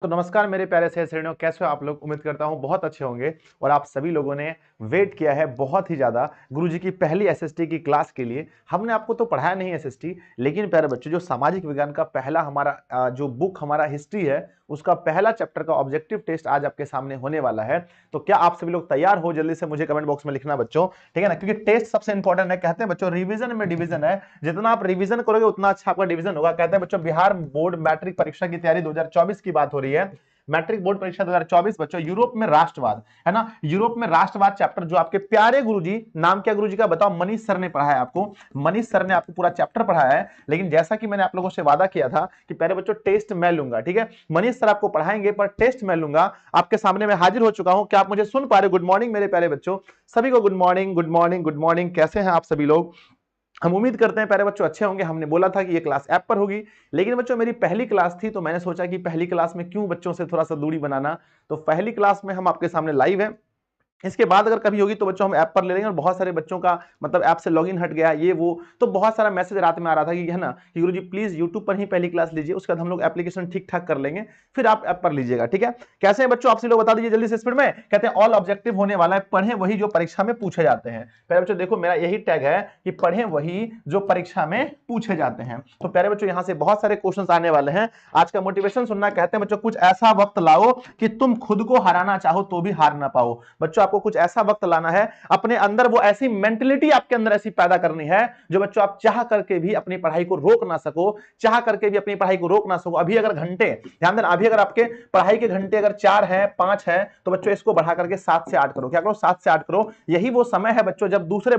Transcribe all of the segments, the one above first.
तो नमस्कार मेरे प्यारे से श्रेणियों, कैसे हो आप लोग। उम्मीद करता हूं बहुत अच्छे होंगे और आप सभी लोगों ने वेट किया है बहुत ही ज्यादा गुरुजी की पहली एसएसटी की क्लास के लिए। हमने आपको तो पढ़ाया नहीं एसएसटी, लेकिन प्यारे बच्चों जो सामाजिक विज्ञान का पहला हमारा जो बुक हमारा हिस्ट्री है उसका पहला चैप्टर का ऑब्जेक्टिव टेस्ट आज आपके सामने होने वाला है। तो क्या आप सभी लोग तैयार हो? जल्दी से मुझे कमेंट बॉक्स में लिखना बच्चों, ठीक है ना, क्योंकि टेस्ट सबसे इंपॉर्टेंट है। कहते हैं बच्चों रिवीजन में डिवीजन है, जितना आप रिवीजन करोगे उतना अच्छा आपका डिवीजन होगा। कहते हैं बच्चों बिहार बोर्ड मैट्रिक परीक्षा की तैयारी 2024 की बात हो रही है। मैट्रिक बोर्ड परीक्षा 2024 बच्चों, यूरोप में राष्ट्रवाद है ना, यूरोप में राष्ट्रवाद चैप्टर जो आपके प्यारे गुरुजी, नाम क्या गुरुजी का बताओ? मनीष सर ने पढ़ाया आपको, मनीष सर ने आपको पूरा चैप्टर पढ़ाया है। लेकिन जैसा कि मैंने आप लोगों से वादा किया था कि प्यारे बच्चों टेस्ट मैं लूंगा, ठीक है, मनीष सर आपको पढ़ाएंगे पर टेस्ट मैं लूंगा। आपके सामने मैं हाजिर हो चुका हूं, क्या आप मुझे सुन पा रहे? गुड मॉर्निंग मेरे प्यारे बच्चों, सभी को good morning good morning good morning. कैसे हैं आप सभी लोग? हम उम्मीद करते हैं प्यारे बच्चों अच्छे होंगे। हमने बोला था कि ये क्लास ऐप पर होगी, लेकिन बच्चों मेरी पहली क्लास थी तो मैंने सोचा कि पहली क्लास में क्यों बच्चों से थोड़ा सा दूरी बनाना। तो पहली क्लास में हम आपके सामने लाइव हैं। इसके बाद अगर कभी होगी तो बच्चों हम ऐप पर ले लेंगे। और बहुत सारे बच्चों का मतलब ऐप से लॉगिन हट गया ये वो, तो बहुत सारा मैसेज रात में आ रहा था कि है ना कि गुरुजी प्लीज यूट्यूब पर ही पहली क्लास लीजिए, उसके बाद हम लोग एप्लीकेशन ठीक ठाक कर लेंगे, फिर आप ऐप पर लीजिएगा, ठीक है। कैसे हैं बच्चों? आपसे लोग बता दीजिए जल्दी से स्पीड में। कहते हैं ऑल ऑब्जेक्टिव होने वाला है, पढ़ें वही जो परीक्षा में पूछे जाते हैं। प्यारे बच्चों देखो मेरा यही टैग है कि पढ़ें वही जो परीक्षा में पूछे जाते हैं। तो प्यारे बच्चों यहां से बहुत सारे क्वेश्चन आने वाले हैं। आज का मोटिवेशन सुनना, कहते हैं बच्चों कुछ ऐसा वक्त लाओ कि तुम खुद को हराना चाहो तो भी हार ना पाओ। बच्चों आपको कुछ ऐसा वक्त लाना है, अपने अंदर वो ऐसी मेंटलिटी आपके अंदर ऐसी पैदा करनी है जो बच्चों आप चाह करके भी अपनी पढ़ाई को रोक ना सको, चाह करके भी अपनी पढ़ाई को रोक ना सको। अभी अगर घंटे, ध्यान देना, अभी अगर आपके पढ़ाई के घंटे अगर 4 है 5 है तो बच्चों इसको बढ़ा करके 7 से 8 करो। क्या करो? 7 से 8 करो। यही वो समय है बच्चों जब दूसरे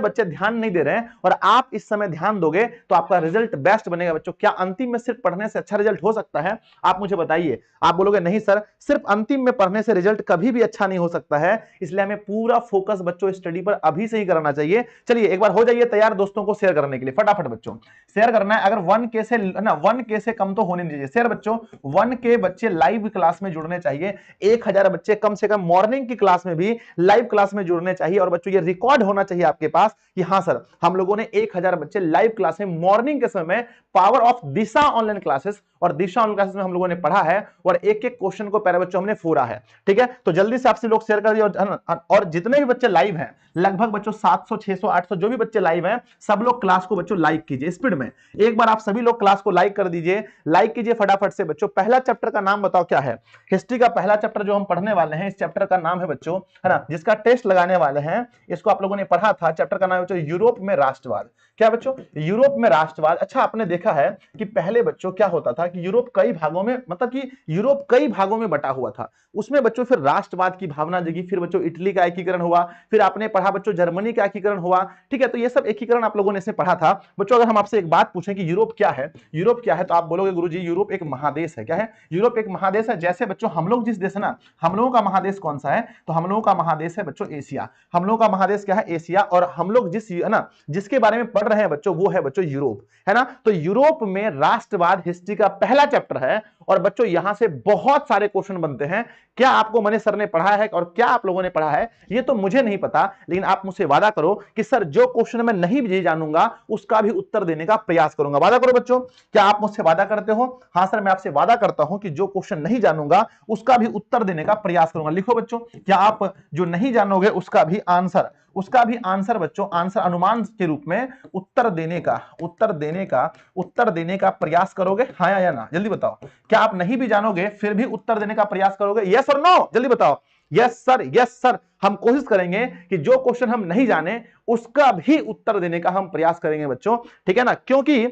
बच्चे ध्यान नहीं दे रहे हैं और आप इस समय ध्यान दोगे तो आपका रिजल्ट बेस्ट बनेगा बच्चों। क्या अंतिम में सिर्फ पढ़ने से अच्छा रिजल्ट हो सकता है? आप मुझे बताइए। आप बोलोगे नहीं सर, सिर्फ अंतिम में पढ़ने से रिजल्ट कभी भी अच्छा नहीं हो सकता है, इसलिए हमें पूरा फोकस बच्चों स्टडी पर अभी से ही करना चाहिए। चलिए एक बार हो जाइए तैयार दोस्तों को शेयर करने के लिए। फटाफट बच्चों शेयर करना है। अगर 1K से ना 1K से कम तो होने दीजिए शेयर बच्चों। 1K बच्चे लाइव क्लास में जुड़ने चाहिए। 1000 बच्चे कम से कम मॉर्निंग की क्लास में भी लाइव क्लास में जुड़ने चाहिए। और बच्चों ये रिकॉर्ड होना चाहिए आपके पास कि हाँ सर हम लोगों ने 1000 बच्चे लाइव क्लास में मॉर्निंग के समय power of Disha online classes और दिशा ऑनलाइन क्लासेस में हम लोगों ने पढ़ा है और एक एक क्वेश्चन को प्यारे बच्चों हमने फोड़ा है, ठीक है। तो जल्दी से आपसे लोग शेयर कर दिए। और जितने भी बच्चे लाइव हैं, लगभग बच्चों 700 600 800 जो भी बच्चे लाइव हैं, सब लोग क्लास को बच्चों लाइक कीजिए स्पीड में। एक बार आप सभी लोग क्लास को लाइक कर दीजिए, लाइक कीजिए फटाफट से बच्चों। पहला चैप्टर का नाम बताओ क्या है? हिस्ट्री का पहला चैप्टर जो हम पढ़ने वाले हैं, इस चैप्टर का नाम है बच्चों, है ना, जिसका टेस्ट लगाने वाले हैं, इसको आप लोगों ने पढ़ा था। चैप्टर का नाम है बच्चों यूरोप में राष्ट्रवाद। क्या बच्चों? यूरोप में राष्ट्रवाद। अच्छा आपने देखा है कि पहले बच्चों क्या होता था कि यूरोप कई भागों में, मतलब कि यूरोप कई भागों में बटा हुआ था, उसमें बच्चों फिर राष्ट्रवाद की भावना जगी, फिर बच्चों इटली का एकीकरण हुआ, फिर आपने पढ़ा बच्चों जर्मनी का एकीकरण हुआ, ठीक है। तो ये सब एकीकरण आप लोगों ने इसमें पढ़ा था बच्चों। अगर हम आपसे एक बात पूछें कि यूरोप क्या है, यूरोप क्या है, तो आप बोलोगे गुरुजी यूरोप एक महादेश है। क्या है? यूरोप एक महादेश है। जैसे बच्चों हम लोग जिस देश है ना, हम लोगों का महादेश कौन सा है? तो हम लोगों का महादेश है बच्चों एशिया। हम लोगों का महादेश क्या है? एशिया। और हम लोग जिस है ना जिसके बारे में पढ़ रहे हैं बच्चों वो है बच्चों यूरोप, है ना। तो यूरोप में राष्ट्रवाद हिस्ट्री का पहला चैप्टर है और बच्चों यहां से बहुत सारे क्वेश्चन बनते हैं। क्या आपको मनीष सर ने पढ़ा है और क्या आप लोगों ने पढ़ा है ये तो मुझे नहीं पता, लेकिन आप मुझसे वादा करो कि सर जो क्वेश्चन मैं नहीं भी जानूंगा उसका भी उत्तर देने का प्रयास करूंगा। वादा करो बच्चों। क्या आप मुझसे वादा करते हो? हाँ सर मैं आपसे वादा करता हूं कि जो क्वेश्चन नहीं जानूंगा उसका भी उत्तर देने का प्रयास करूंगा। लिखो बच्चों, क्या आप जो नहीं जानोगे उसका भी आंसर बच्चों, आंसर अनुमान के रूप में उत्तर देने का प्रयास करोगे? हाँ या ना? जल्दी बताओ। क्या आप नहीं भी जानोगे फिर भी उत्तर देने का प्रयास करोगे? यस और नो? जल्दी बताओ। Yes sir, yes sir. हम कोशिश करेंगे कि जो क्वेश्चन हम नहीं जाने उसका भी उत्तर देने का हम प्रयास करेंगे बच्चों, ठीक है ना। क्योंकि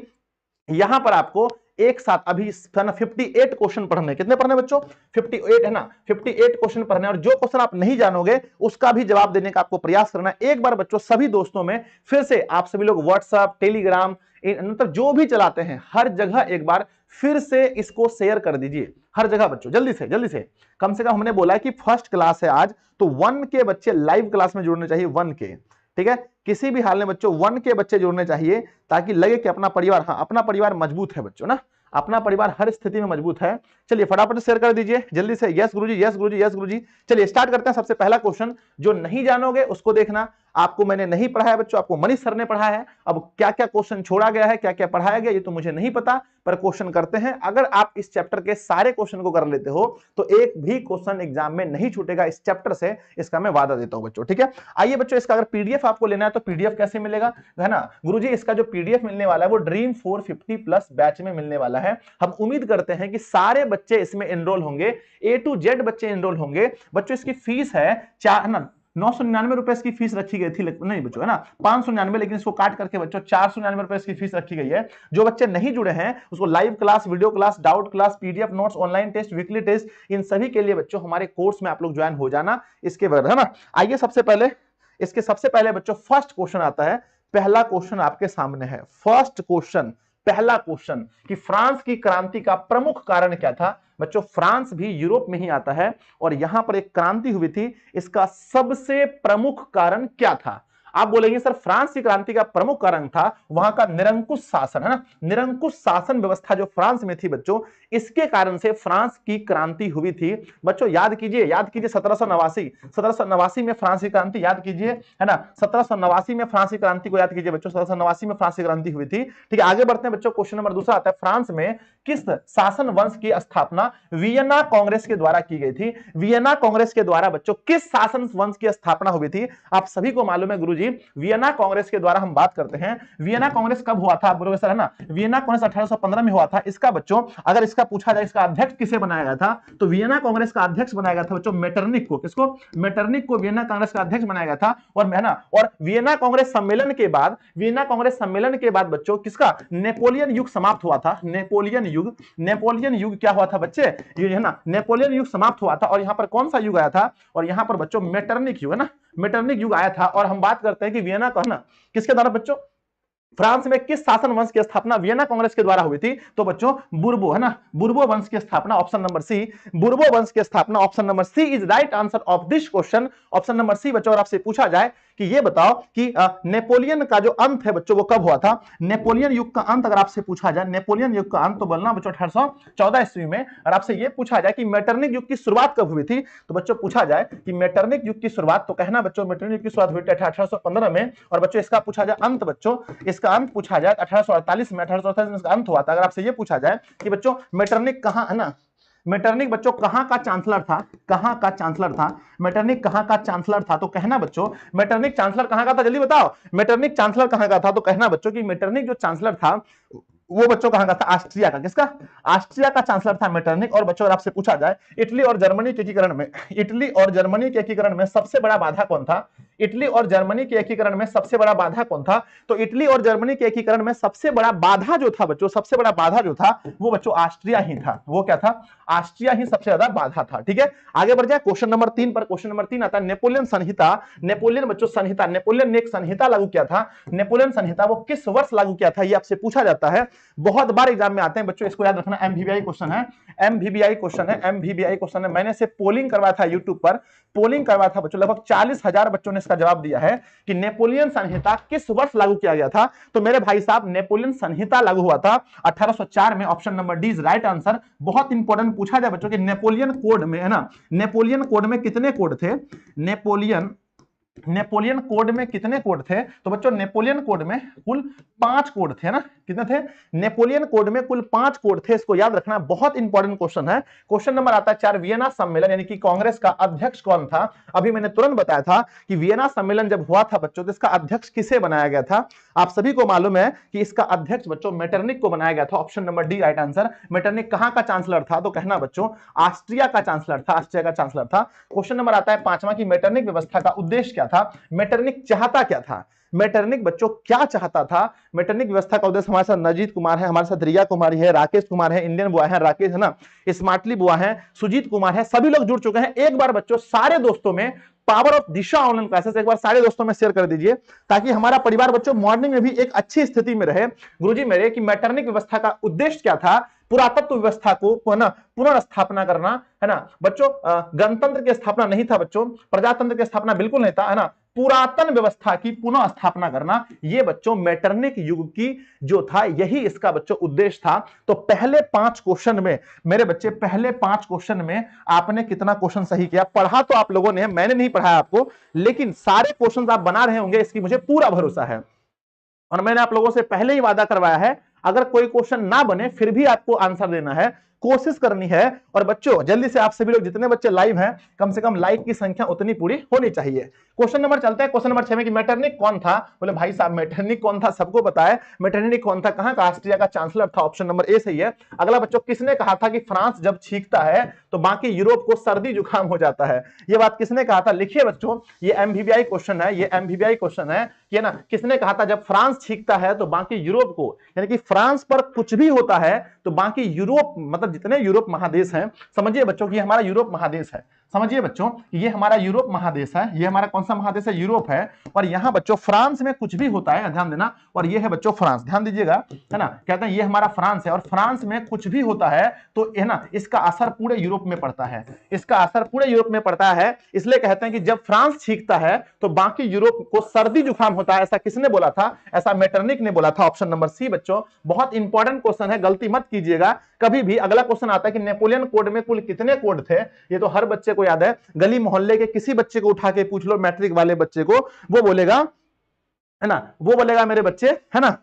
यहां पर आपको एक साथ अभी 58 क्वेश्चन पढ़ने, कितने पढ़ने बच्चों? 58 है ना, 58 क्वेश्चन पढ़ने। और जो क्वेश्चन आप नहीं जानोगे उसका भी जवाब देने का आपको प्रयास करना है। एक बार बच्चों सभी दोस्तों में फिर से आप सभी लोग व्हाट्सएप टेलीग्राम मतलब जो भी चलाते हैं हर जगह एक बार फिर से इसको शेयर कर दीजिए, हर जगह बच्चों जल्दी से। कम से कम हमने बोला है कि फर्स्ट क्लास है आज, तो 1K बच्चे लाइव क्लास में जुड़ने चाहिए। 1K, ठीक है। किसी भी हाल में बच्चों 1K बच्चे जुड़ने चाहिए ताकि लगे कि अपना परिवार, हाँ अपना परिवार मजबूत है बच्चों ना, अपना परिवार हर स्थिति में मजबूत है। चलिए फटाफट शेयर कर दीजिए जल्दी से। यस गुरुजी, यस गुरुजी, यस गुरुजी। चलिए स्टार्ट करते हैं। सबसे पहला क्वेश्चन, जो नहीं जानोगे उसको देखना, आपको मैंने नहीं पढ़ाया बच्चों, आपको मनीष सर ने पढ़ाया है। अब क्या क्या क्वेश्चन छोड़ा गया है, क्या क्या पढ़ाया गया, ये तो मुझे नहीं पता, पर क्वेश्चन करते हैं। अगर आप इस चैप्टर के सारे क्वेश्चन को कर लेते हो तो एक भी क्वेश्चन एग्जाम में नहीं छूटेगा इस चैप्टर से, इसका मैं वादा देता हूं बच्चों। ठीक है, आइए बच्चों, इसका अगर पीडीएफ आपको लेना है तो पीडीएफ कैसे मिलेगा, है ना गुरुजी? इसका जो पीडीएफ मिलने वाला है वो ड्रीम 450 प्लस बैच में मिलने वाला है। हम उम्मीद करते हैं कि सारे बच्चे इसमें एनरोल होंगे, A to Z बच्चे एनरोल होंगे। बच्चों इसकी फीस है 999 रुपए इसकी फीस रखी गई थी, नहीं बच्चों, है ना 599, लेकिन इसको काट करके बच्चों 499 रुपए इसकी फीस रखी गई है। जो बच्चे नहीं जुड़े हैं उसको live class, video class, doubt class, PDF notes, online test, weekly test, इन सभी के लिए बच्चों हमारे कोर्स में आप लोग ज्वाइन हो जाना इसके बाद, है ना। आइए सबसे पहले बच्चों फर्स्ट क्वेश्चन आता है। पहला क्वेश्चन आपके सामने है, फर्स्ट क्वेश्चन, पहला क्वेश्चन कि फ्रांस की क्रांति का प्रमुख कारण क्या था। बच्चों फ्रांस भी यूरोप में ही आता है और यहां पर एक क्रांति हुई थी, इसका सबसे प्रमुख कारण क्या था? आप बोलेंगे सर फ्रांस की क्रांति का प्रमुख कारण था वहां का निरंकुश शासन, है ना, निरंकुश शासन व्यवस्था जो फ्रांस में थी बच्चों, इसके कारण से फ्रांस की क्रांति हुई थी। बच्चों याद कीजिए 1789 में फ्रांस की क्रांति, याद कीजिए, है ना 1789 में फ्रांस की क्रांति को याद कीजिए बच्चों, 1789 में फ्रांस की क्रांति हुई थी। ठीक है, आगे बढ़ते हैं बच्चों। क्वेश्चन नंबर दूसरा आता है, फ्रांस में किस शासन वंश की स्थापना वियना कांग्रेस के द्वारा की गई थी? वियना कांग्रेस के द्वारा बच्चों किस शासन वंश की स्थापना हुई थी? आप सभी को मालूम है गुरुजी, वियना कांग्रेस के द्वारा हम बात करते हैं। वियना कांग्रेस कब हुआ था आप बोलोगे सर, है ना वियना कांग्रेस 1815 में हुआ था। इसका बच्चों अगर इसका पूछा जाए इसका अध्यक्ष किसे बनाया गया था, तो वियना कांग्रेस का अध्यक्ष बनाया गया था बच्चों मेटरनिक को। किसको? मेटरनिक को वियना कांग्रेस का अध्यक्ष बनाया गया था। और है ना, और वियना कांग्रेस सम्मेलन के बाद बच्चों किसका? नेपोलियन युग समाप्त हुआ था। नेपोलियन युग क्या हुआ था बच्चे? ये है ना नेपोलियन युग समाप्त हुआ था। और यहां पर कौन सा युग आया था? और यहां पर बच्चों मेटरनिक युग, है ना मेटरनिक युग आया था। और हम बात करते हैं कि वियना का, है ना किसके द्वारा बच्चों, फ्रांस में किस शासन वंश की स्थापना वियना कांग्रेस के द्वारा हुई थी? तो बच्चों बुर्बो, है ना बुर्बो वंश की स्थापना, ऑप्शन नंबर सी, बुर्बो वंश की स्थापना, option number C is right answer of this question. Option number C बच्चों, और आपसे पूछा जाए कि ये बताओ कि नेपोलियन का जो अंत है बच्चों वो कब हुआ था? नेपोलियन युग का अंत अगर आपसे पूछा जाए, नेपोलियन युग का अंत, तो बोलना बच्चों 1814 ईस्वी में। और आपसे ये पूछा जाए कि मेटरनिक युग की शुरुआत कब हुई थी, तो बच्चों पूछा जाए कि मेटरनिक युग की शुरुआत, तो कहना बच्चों मेटरनिक युग की शुरुआत हुई थी 1815 में। और बच्चों इसका पूछा जाए अंत, बच्चों इसका अंत पूछा जाए 1848 में, 1848 में इसका अंत हुआ था। अगर आपसे ये पूछा जाए कि बच्चों मेटरनिक कहां, है ना मेटरनिक बच्चों कहां का चांसलर था, कहां का चांसलर था, मेटरनिक कहां का चांसलर था, तो कहना बच्चों मेटरनिक चांसलर कहां का था, जल्दी बताओ मेटरनिक चांसलर कहां का था। तो कहना बच्चों कि मेटरनिक जो चांसलर था वो बच्चों कहां का था? ऑस्ट्रिया का। किसका? ऑस्ट्रिया का चांसलर था मेटरनिक। और बच्चों अगर आपसे पूछा जाए इटली और जर्मनी के एकीकरण में, इटली और जर्मनी के एकीकरण में सबसे बड़ा बाधा कौन था? इटली और जर्मनी के एकीकरण में सबसे बड़ा बाधा कौन था? तो इटली और जर्मनी के एकीकरण में सबसे बड़ा बाधा जो था बच्चों, सबसे बड़ा बाधा जो था वो बच्चों ऑस्ट्रिया ही था। वो क्या था? ऑस्ट्रिया ही सबसे ज्यादा बाधा था। ठीक है, आगे बढ़ जाए क्वेश्चन नंबर 3 पर। क्वेश्चन नंबर 3 आता है नेपोलियन संहिता। नेपोलियन बच्चों संहिता, नेपोलियन ने एक संहिता लागू किया था। नेपोलियन संहिता वो किस वर्ष लागू किया था, ये आपसे पूछा जाता है, बहुत बार एग्जाम में आते हैं बच्चों, इसको याद रखना। एमवीबीआई क्वेश्चन है, एमवीबीआई क्वेश्चन है, एमवीबीआई क्वेश्चन है। मैंने से पोलिंग करवाया था यूट्यूब पर, पोलिंग करवाया था बच्चों, लगभग 40,000 बच्चों ने इसका जवाब दिया है कि नेपोलियन संहिता किस वर्ष लागू किया गया था। तो मेरे भाई साहब नेपोलियन संहिता लागू हुआ था 1804 में। Option number D is right answer. बहुत इंपॉर्टेंट पूछा जाए बच्चों कि नेपोलियन कोड में, है ना नेपोलियन कोड में कितने कोड थे? नेपोलियन कोड में कितने कोड थे? तो बच्चों नेपोलियन कोड में कुल 5 कोड थे ना, कितने थे? नेपोलियन कोड में कुल 5 कोड थे, इसको याद रखना, बहुत इंपॉर्टेंट क्वेश्चन है। क्वेश्चन नंबर आता है 4, वियना सम्मेलन यानी कि कांग्रेस का अध्यक्ष कौन था? अभी मैंने तुरंत बताया था कि वियना सम्मेलन जब हुआ था बच्चों तो इसका अध्यक्ष किसे बनाया गया था? आप सभी को मालूम है कि इसका अध्यक्ष बच्चों मेटरनिक को बनाया गया था। Option number D right answer. Metternich कहां का चांसलर था? तो कहना बच्चों ऑस्ट्रिया का चांसलर था, ऑस्ट्रिया का चांसलर था। क्वेश्चन नंबर आता है 5वां कि मेटरनिक व्यवस्था का उद्देश्य क्या था? मेटरनिक चाहता क्या था? मेटरनिक बच्चों क्या चाहता था? मेटरनिक व्यवस्था का उद्देश्य, हमारे साथ नजीत कुमार है, हमारे साथ रिया कुमारी है, राकेश कुमार है, इंडियन बुआ है, राकेश है ना, स्मार्टली बुआ है, सुजीत कुमार है, सभी लोग जुड़ चुके हैं। एक बार बच्चों सारे दोस्तों में power of Disha online classes एक बार सारे दोस्तों में शेयर कर दीजिए ताकि हमारा परिवार बच्चों मॉर्निंग में भी एक अच्छी स्थिति में रहे। गुरुजी मेरे कि मेटरनिक व्यवस्था का उद्देश्य क्या था? पुरातत्व व्यवस्था को पुनर्स्थापना करना, है ना बच्चों। गणतंत्र की स्थापना नहीं था बच्चों, प्रजातंत्र की स्थापना बिल्कुल नहीं था, है ना। पुरातन व्यवस्था की पुनः स्थापना करना, ये बच्चों मैटरनिक युग की जो था यही इसका बच्चों उद्देश्य था। तो पहले 5 क्वेश्चन में मेरे बच्चे, पहले 5 क्वेश्चन में आपने कितना क्वेश्चन सही किया? पढ़ा तो आप लोगों ने, मैंने नहीं पढ़ाया आपको, लेकिन सारे क्वेश्चन आप बना रहे होंगे, इसकी मुझे पूरा भरोसा है। और मैंने आप लोगों से पहले ही वादा करवाया है, अगर कोई क्वेश्चन ना बने फिर भी आपको आंसर देना है, कोशिश करनी है। और बच्चों जल्दी से आप सभी लोग जितने बच्चे लाइव हैं, कम से कम लाइक की संख्या उतनी पूरी होनी चाहिए। क्वेश्चन नंबर चलते हैं, क्वेश्चन नंबर 6 में कि मैटरनिक कौन था? बोले भाई साहब मैटरनिक कौन था सबको पता है, मैटरनिक कौन था, कहां का? ऑस्ट्रिया का चांसलर था, ऑप्शन नंबर ए सही है। अगला बच्चों, किसने कहा था कि फ्रांस जब छींकता है तो बाकी यूरोप को सर्दी जुकाम हो जाता है? ये बात किसने कहा था? लिखिए बच्चों, ये एमवीबीआई क्वेश्चन है, ये एमवीबीआई क्वेश्चन है कि ना, किसने कहा था जब फ्रांस छींकता है तो बाकी यूरोप को, यानी कि फ्रांस पर कुछ भी होता है तो बाकी यूरोप, मतलब जितने यूरोप महादेश हैं, समझिए बच्चों कि हमारा यूरोप महादेश है, समझिए बच्चों ये हमारा यूरोप महादेश है, ये हमारा कौन सा महादेश है? यूरोप है। और यहां बच्चों फ्रांस में कुछ भी होता है, ध्यान देना, और ये है बच्चों फ्रांस, ध्यान दीजिएगा, है ना, कहते हैं ये हमारा फ्रांस है, और फ्रांस में कुछ भी होता है तो है ना, इसका असर पूरे यूरोप में पड़ता है, इसका असर पूरे यूरोप में पड़ता है। इसलिए कहते हैं कि जब फ्रांस छींकता है तो बाकी यूरोप को सर्दी जुकाम होता है। ऐसा किसने बोला था? ऐसा मैटरनिक ने बोला था, ऑप्शन नंबर सी बच्चों। बहुत इंपॉर्टेंट क्वेश्चन है, गलती मत कीजिएगा कभी भी। अगला क्वेश्चन आता है कि नेपोलियन कोड में कुल कितने कोड थे? ये तो हर बच्चे को याद है, गली मोहल्ले के किसी बच्चे को उठा के पूछ लो, मैट्रिक वाले बच्चे को, वो बोलेगा, है ना, वो बोलेगा मेरे बच्चे, है ना,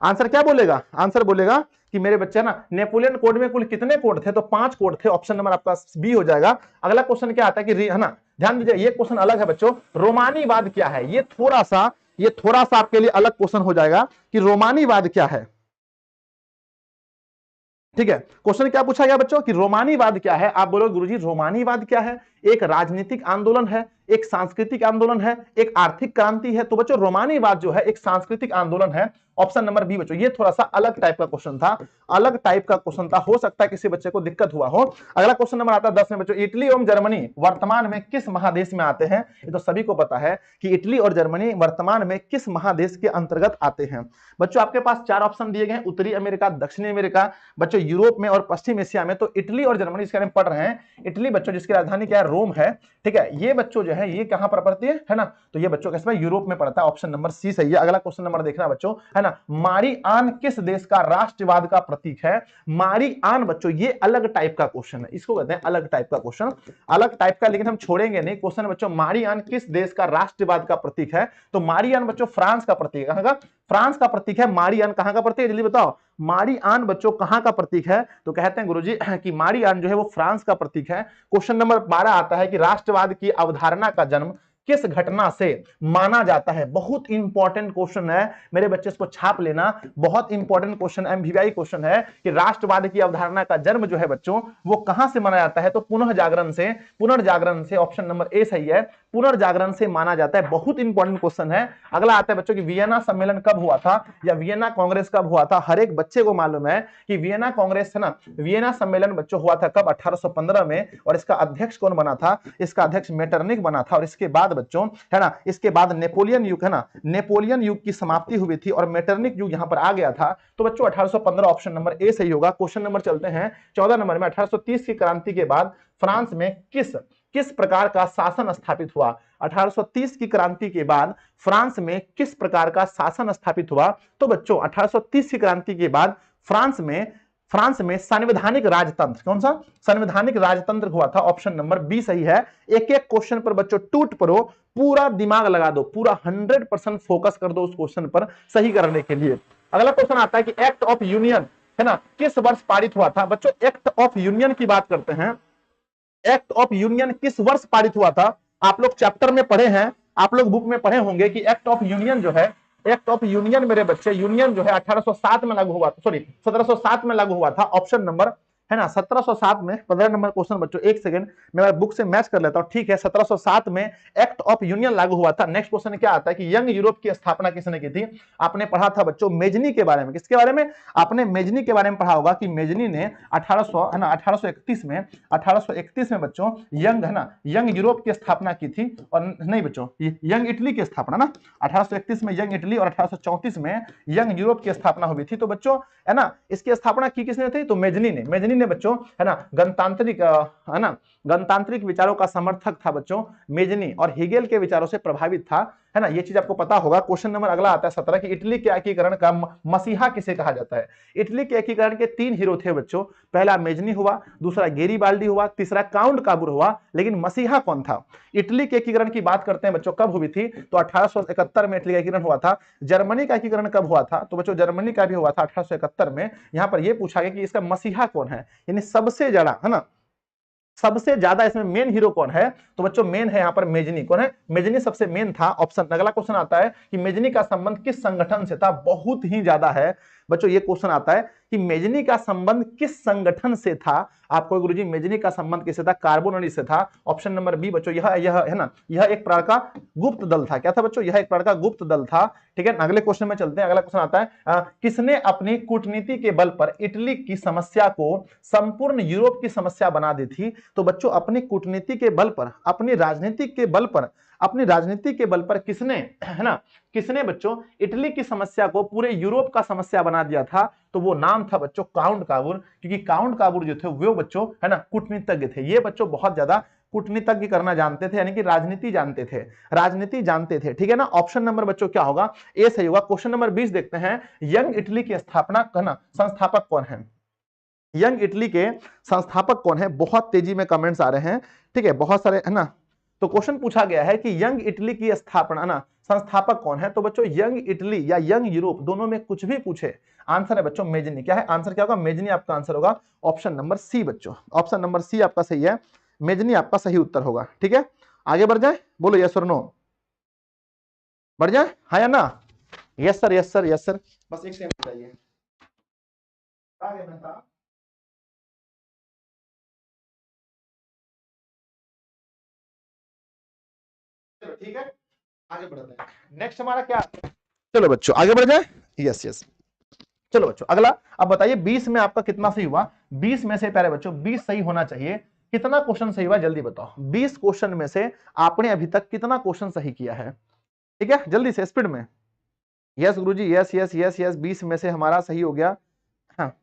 आंसर क्या बोलेगा? आंसर बोलेगा कि मेरे बच्चे ना, नेपोलियन कोड में कुल कितने कोड थे? तो 5 कोड थे, ऑप्शन नंबर आपका बी हो जाएगा। अगला क्वेश्चन क्या आता है कि, है ना, ध्यान दीजिए, ये क्वेश्चन अलग है बच्चों, रोमानीवाद क्या है? ये थोड़ा सा आपके लिए अलग क्वेश्चन हो जाएगा कि रोमानीवाद क्या है। ठीक है, क्वेश्चन क्या पूछा गया बच्चों कि रोमानीवाद क्या है? आप बोलो गुरुजी रोमानीवाद क्या है? एक राजनीतिक आंदोलन है, एक सांस्कृतिक आंदोलन है, एक आर्थिक क्रांति है? तो बच्चों रोमानीवाद जो है एक सांस्कृतिक आंदोलन है, ऑप्शन नंबर बी बच्चों। ये थोड़ा सा अलग टाइप का क्वेश्चन था, अलग टाइप का क्वेश्चन था, हो सकता है किसी बच्चे को दिक्कत हुआ हो। अगला क्वेश्चन नंबर आता है 10 में बच्चों, इटली एवं जर्मनी वर्तमान में किस महादेश में आते हैं? ये तो सभी को पता है कि इटली और जर्मनी वर्तमान में किस महादेश के अंतर्गत आते हैं। बच्चों आपके पास 4 ऑप्शन दिए गए हैं, उत्तरी अमेरिका, दक्षिणी अमेरिका, बच्चों यूरोप में और पश्चिम एशिया में। तो इटली और जर्मनी इसके बारे में पढ़ रहे हैं। इटली बच्चों जिसकी राजधानी क्या है? रोम है। ठीक है, ये बच्चों जो है ये कहां पर पड़ती है ना, तो ये बच्चों किसमें? यूरोप में पड़ता है, ऑप्शन नंबर सी सही है। अगला क्वेश्चन नंबर देखना बच्चों, है ना, मारी आन किस देश का राष्ट्रवाद का प्रतीक है? मारी आन बच्चों ये अलग टाइप का क्वेश्चन है, इसको कहते हैं अलग टाइप का क्वेश्चन, अलग टाइप का, लेकिन हम छोड़ेंगे नहीं। क्वेश्चन बच्चों, मारी आन किस देश का राष्ट्रवाद का प्रतीक है? तो मारी आन बच्चों फ्रांस का प्रतीक है। कहां का? फ्रांस का प्रतीक है। मारी आन कहां का प्रतीक है? जल्दी बताओ, मारी आन बच्चों कहां का प्रतीक है? तो कहते हैं गुरुजी कि मारी आन जो है वो फ्रांस का प्रतीक है। क्वेश्चन नंबर 12 आता है कि राष्ट्रवाद की अवधारणा का जन्म किस घटना से माना जाता है? बहुत इंपॉर्टेंट क्वेश्चन है मेरे बच्चे, इसको छाप लेना, बहुत इंपॉर्टेंट क्वेश्चन, एमवीआई क्वेश्चन है कि राष्ट्रवाद की अवधारणा का जन्म जो है बच्चों वो कहां से माना जाता है? तो पुनर्जागरण से, पुनर्जागरण से, ऑप्शन नंबर ए सही है, पुनर्जागरण से माना जाता है। बहुत इंपॉर्टेंट क्वेश्चन है। अगला आता है बच्चों कि वियना सम्मेलन कब हुआ था या वियना कांग्रेस कब हुआ था? हर एक बच्चे को मालूम है कि वियना कांग्रेस है ना, वियना सम्मेलन बच्चों हुआ था कब? 1815 में। और इसका अध्यक्ष कौन बना था? इसका अध्यक्ष मेटरनिक बना था। और इसके बाद बच्चों, है ना, इसके बाद नेपोलियन युग, है ना, नेपोलियन युग की समाप्ति हुई थी और मेटरनिक युग यहां पर आ गया था। तो बच्चों 1815 ऑप्शन नंबर ए सही होगा। क्वेश्चन नंबर चलते हैं 14 नंबर में, 1830 की क्रांति के बाद फ्रांस में किस प्रकार का शासन स्थापित हुआ? 1830 की क्रांति के बाद फ्रांस में किस प्रकार का शासन स्थापित हुआ? तो बच्चों 1830 की क्रांति के बाद फ्रांस में संवैधानिक राजतंत्र, कौन सा? संवैधानिक राजतंत्र हुआ था, ऑप्शन नंबर बी सही है। एक एक क्वेश्चन पर बच्चों टूट पड़ो, पूरा दिमाग लगा दो, पूरा 100% फोकस कर दो उस क्वेश्चन पर सही करने के लिए। अगला क्वेश्चन आता है कि एक्ट ऑफ यूनियन, है ना, किस वर्ष पारित हुआ था? बच्चों एक्ट ऑफ यूनियन की बात करते हैं। एक्ट ऑफ यूनियन किस वर्ष पारित हुआ था? आप लोग चैप्टर में पढ़े हैं, आप लोग बुक में पढ़े होंगे कि एक्ट ऑफ यूनियन जो है, एक्ट ऑफ यूनियन मेरे बच्चे, यूनियन जो है 1807 में लागू हुआ, सॉरी 1707 में लागू हुआ था, ऑप्शन नंबर, है ना, 1707 में। 15 नंबर क्वेश्चन बच्चों, एक सेकंड मैं बुक से मैच कर लेता हूं। ठीक है, 1707 में एक्ट ऑफ यूनियन लागू हुआ था। नेक्स्ट क्वेश्चन क्या आता है कि यंग यूरोप की स्थापना किसने की थी? आपने पढ़ा था बच्चों मेजनी के बारे में। किसके बारे में? आपने मेजनी के बारे में पढ़ा होगा कि मेजनी ने 1831 में बच्चों यंग, है ना, यंग यूरोप की स्थापना की थी। और नहीं बच्चों, यंग इटली की स्थापना ना, 1831 में यंग इटली और 1834 में यंग यूरोप की स्थापना हुई थी। तो बच्चों, है ना, इसकी स्थापना की किसने थी? तो मेजनी ने। मेजनी मेजनी ने बच्चों है ना गणतांत्रिक है ना गणतांत्रिक विचारों का समर्थक था बच्चों मेजनी, और हेगेल के विचारों से प्रभावित था, है ना। ये चीज आपको पता होगा। क्वेश्चन नंबर अगला आता है 17 कि इटली के एकीकरण का मसीहा किसे कहा जाता है। इटली के एकीकरण के 3 हीरो थे बच्चों, पहला मेजनी हुआ, दूसरा गेरिबाल्डी हुआ, तीसरा काउंट काबूर हुआ, लेकिन मसीहा कौन था। इटली के एकीकरण की बात करते हैं बच्चों, कब हुई थी, तो 1871 में इटली का एकीकरण हुआ था। जर्मनी का एकीकरण कब हुआ था, तो बच्चों जर्मनी का भी हुआ था 1871 में। यहां पर यह पूछा गया कि इसका मसीहा कौन है, यानी सबसे ज्यादा, है ना, सबसे ज्यादा इसमें मेन हीरो कौन है, तो बच्चों मेन है यहाँ पर मेजनी। कौन है, मेजनी सबसे मेन था। ऑप्शन अगला क्वेश्चन आता है कि मेजनी का संबंध किस संगठन से था, बहुत ही ज्यादा है बच्चों ये क्वेश्चन आता है कि मेजनी का संबंध किस संगठन से था। आपको गुरुजी मेजनी का संबंध किससे था, कार्बोनरी से था। ऑप्शन नंबर बी बच्चों, यह है ना, यह एक प्रकार का गुप्त दल था। क्या था बच्चों, यह एक प्रकार का गुप्त दल था। ठीक है, अगले क्वेश्चन में चलते हैं। अगला क्वेश्चन आता है किसने अपनी कूटनीति के बल पर इटली की समस्या को संपूर्ण यूरोप की समस्या बना दी थी। तो बच्चों अपनी कूटनीति के बल पर, अपनी राजनीति के बल पर, अपनी राजनीति के बल पर किसने, है ना, किसने बच्चों इटली की समस्या को पूरे यूरोप का समस्या बना दिया था, तो वो नाम था बच्चों काउंट काबूर। क्योंकि काउंट काबूर जो थे वो बच्चों, है ना, कूटनीतिज्ञ थे। ये बच्चों बहुत ज्यादा कूटनीतिज्ञ करना जानते थे, यानी कि राजनीति जानते थे, राजनीति जानते थे। ठीक है ना, ऑप्शन नंबर बच्चों क्या होगा, ए सही होगा। क्वेश्चन नंबर 20 देखते हैं, यंग इटली की स्थापना, है ना, संस्थापक कौन है। यंग इटली के संस्थापक कौन है, बहुत तेजी में कमेंट्स आ रहे हैं। ठीक है, बहुत सारे, है ना। तो क्वेश्चन पूछा गया है कि यंग इटली की स्थापना, ना, संस्थापक कौन है। तो बच्चों यंग इटली या यंग यूरोप दोनों में कुछ भी पूछे, आंसर है बच्चों मेजनी। क्या है आंसर, क्या होगा, मेजनी आपका आंसर होगा। ऑप्शन नंबर सी बच्चों, ऑप्शन नंबर सी आपका सही है, मेजनी आपका सही उत्तर होगा। ठीक है, आगे बढ़ जाए, बोलो यस और नो, बढ़ जाए, हाँ या ना। Yes sir, yes sir, yes sir, बस एक सेकंड चाहिए। चलो ठीक है, आगे बढ़ते हैं। नेक्स्ट हमारा क्या, चलो बच्चों आगे बढ़ जाए। यस यस, चलो बच्चों अगला। अब बताइए 20 में आपका कितना सही हुआ। 20 में से प्यारे बच्चों 20 सही होना चाहिए। कितना क्वेश्चन सही हुआ जल्दी बताओ। 20 क्वेश्चन में से आपने अभी तक कितना क्वेश्चन सही किया है, ठीक है, जल्दी से स्पीड में। यस गुरुजी, यस यस यस यस, 20 में से हमारा सही हो गया। हाँ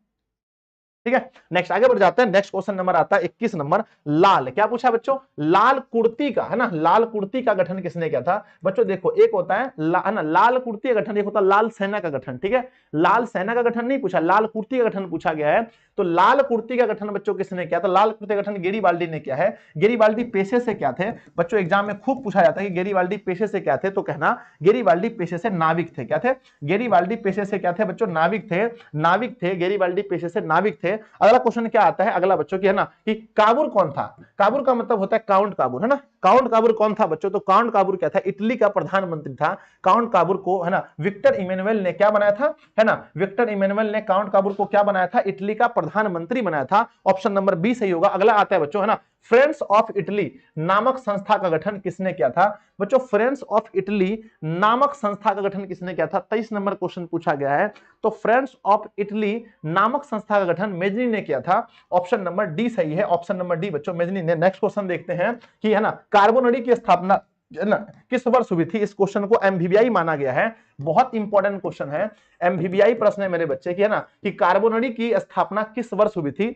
ठीक है, नेक्स्ट आगे बढ़ जाते हैं। नेक्स्ट क्वेश्चन नंबर आता है 21 नंबर। लाल, क्या पूछा बच्चों, लाल कुर्ती का, है ना, लाल कुर्ती का गठन किसने किया था। बच्चों देखो एक होता है ना लाल कुर्ती का गठन, एक होता है लाल सेना का गठन। ठीक है, लाल सेना का गठन नहीं पूछा, लाल कुर्ती का गठन पूछा गया है। तो लाल कुर्ती का गठन बच्चों किसने किया था, लाल कुर्ती का गठन गेरीबाल्डी ने किया है। गेरीबाल्डी पेशे से क्या थे बच्चों, एग्जाम में खूब पूछा जाता है कि गेरीबाल्डी पेशे से क्या थे, तो कहना गेरीबाल्डी पेशे से नाविक थे। क्या थे, गेरीबाल्डी पेशे से क्या थे बच्चों, नाविक थे, नाविक थे, गेरीबाल्डी पेशे से नाविक थे। अगला क्वेश्चन क्या आता है, अगला बच्चों की, है ना, कि काबूर कौन था। काबूर का मतलब होता है काउंट काबूर, है ना। काउंट काबूर कौन था बच्चों, तो काउंट काबूर क्या था, इटली का प्रधानमंत्री था। काउंट काबूर को, है ना, विक्टर इमैनुअल ने क्या बनाया था, है ना, विक्टर इमैनुअल ने काउंट काबूर को क्या बनाया था, इटली का प्रधानमंत्री बनाया था। ऑप्शन नंबर बी सही होगा। अगला आता है बच्चों, है ना, फ्रेंड्स ऑफ इटली नामक संस्था का गठन किसने किया था। बच्चों फ्रेंड्स ऑफ इटली नामक संस्था का गठन किसने किया था, 23 नंबर क्वेश्चन पूछा गया है। तो फ्रेंड्स ऑफ इटली नामक संस्था का गठन मेजनी ने किया था। ऑप्शन नंबर डी सही है, ऑप्शन नंबर डी बच्चों मेजनी ने। नेक्स्ट क्वेश्चन देखते हैं कि, है ना, कार्बोनरी की स्थापना ना किस वर्ष हुई थी। इस क्वेश्चन को एमवीबीआई माना गया है, बहुत इंपॉर्टेंट क्वेश्चन है, एमवीबीआई प्रश्न है मेरे बच्चे की, है ना, कि कार्बोनरी की स्थापना किस वर्ष हुई थी।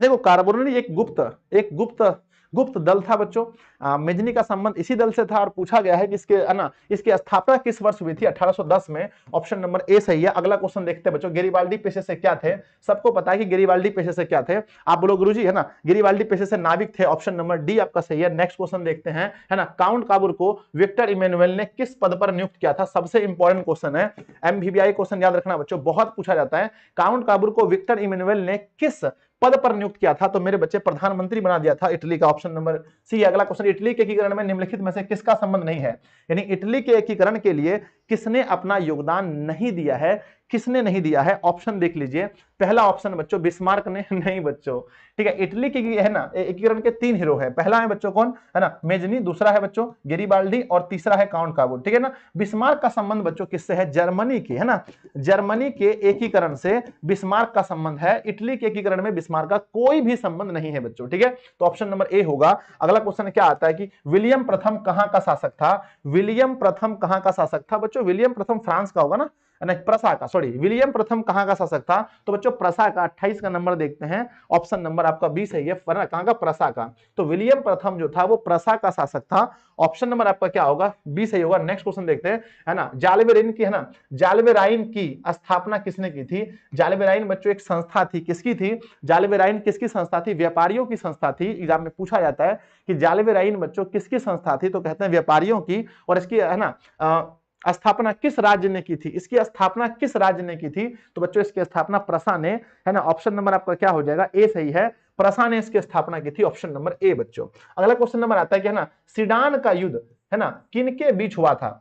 देखो कार्बोनरी एक गुप्त दल था बच्चों। मेजनी का संबंध इसी दल से था और पूछा गया है कि इसके, है ना, इसकी स्थापना किस वर्ष हुई थी, 1810 में। ऑप्शन नंबर ए सही है। अगला क्वेश्चन देखते हैं बच्चों, गेरिबाल्डी पेशे से क्या थे। सबको पता है कि गेरिबाल्डी पेशे से क्या थे, आप बोलो गुरुजी, है ना, गेरिबाल्डी पेशे से नाविक थे। ऑप्शन नंबर डी आपका सही है। नेक्स्ट क्वेश्चन देखते हैं, है ना, काउंट काबूर को विक्टर इमैनुअल ने किस पद पर नियुक्त किया था। सबसे इंपॉर्टेंट क्वेश्चन है, एमवीबीआई क्वेश्चन याद रखना बच्चों, बहुत पूछा जाता है। काउंट काबूर को विक्टर इमैनुअल ने किस पद पर नियुक्त किया था, तो मेरे बच्चे प्रधानमंत्री बना दिया था इटली का। Option number C. अगला क्वेश्चन, इटली के एकीकरण में निम्नलिखित में से किसका संबंध नहीं है, यानी इटली के एकीकरण के लिए किसने अपना योगदान नहीं दिया है, किसने नहीं दिया है। ऑप्शन देख लीजिए, पहला ऑप्शन बच्चों बिस्मार्क ने, नहीं बच्चों, ठीक है, इटली की, है ना, एकीकरण के 3 हीरो है। पहला है बच्चों कौन, है ना, मेजनी, दूसरा है बच्चों गेरिबाल्डी और तीसरा है काउंट काबूर। ठीक है ना, बिस्मार्क का संबंध बच्चों किससे है, जर्मनी की, है ना, जर्मनी के एकीकरण से बिस्मार्क का संबंध है। इटली के एकीकरण में बिस्मार्क का कोई भी संबंध नहीं है बच्चों। ठीक है, तो ऑप्शन नंबर ए होगा। अगला क्वेश्चन क्या आता है कि विलियम प्रथम कहां का शासक था। विलियम प्रथम कहां का शासक था बच्चों, विलियम प्रथम फ्रांस का होगा ना, नहीं प्रसा का, सॉरी, विलियम प्रथम कहाँ का शासक था? तो बच्चों प्रसा का। 28 का नंबर देखते हैं, ऑप्शन नंबर आपका 20 है ये, कहाँ का? प्रसा का। तो विलियम प्रथम जो था वो प्रसा का शासक था। ऑप्शन नंबर आपका क्या होगा? 20 ही होगा। नेक्स्ट क्वेश्चन देखते हैं, है ना, जालबेराइन की, है ना, जालबेराइन की स्थापना किसने की थी? जालबेराइन बच्चों एक संस्था थी, किसकी थी? जालबेराइन किसकी संस्था थी? व्यापारियों की संस्था थी। एग्जाम में पूछा जाता है कि जालबेराइन बच्चों किसकी संस्था थी, तो कहते हैं व्यापारियों की। और इसकी, है ना, स्थापना किस राज्य ने की थी? इसकी स्थापना किस राज्य ने की थी? तो बच्चों इसकी स्थापना प्रसा ने, है ना। ऑप्शन नंबर आपका क्या हो जाएगा? ए सही है, प्रसा ने इसकी स्थापना की थी, ऑप्शन नंबर ए बच्चों। अगला क्वेश्चन नंबर आता है कि, है ना, सीडान का युद्ध, है ना, किनके बीच हुआ था?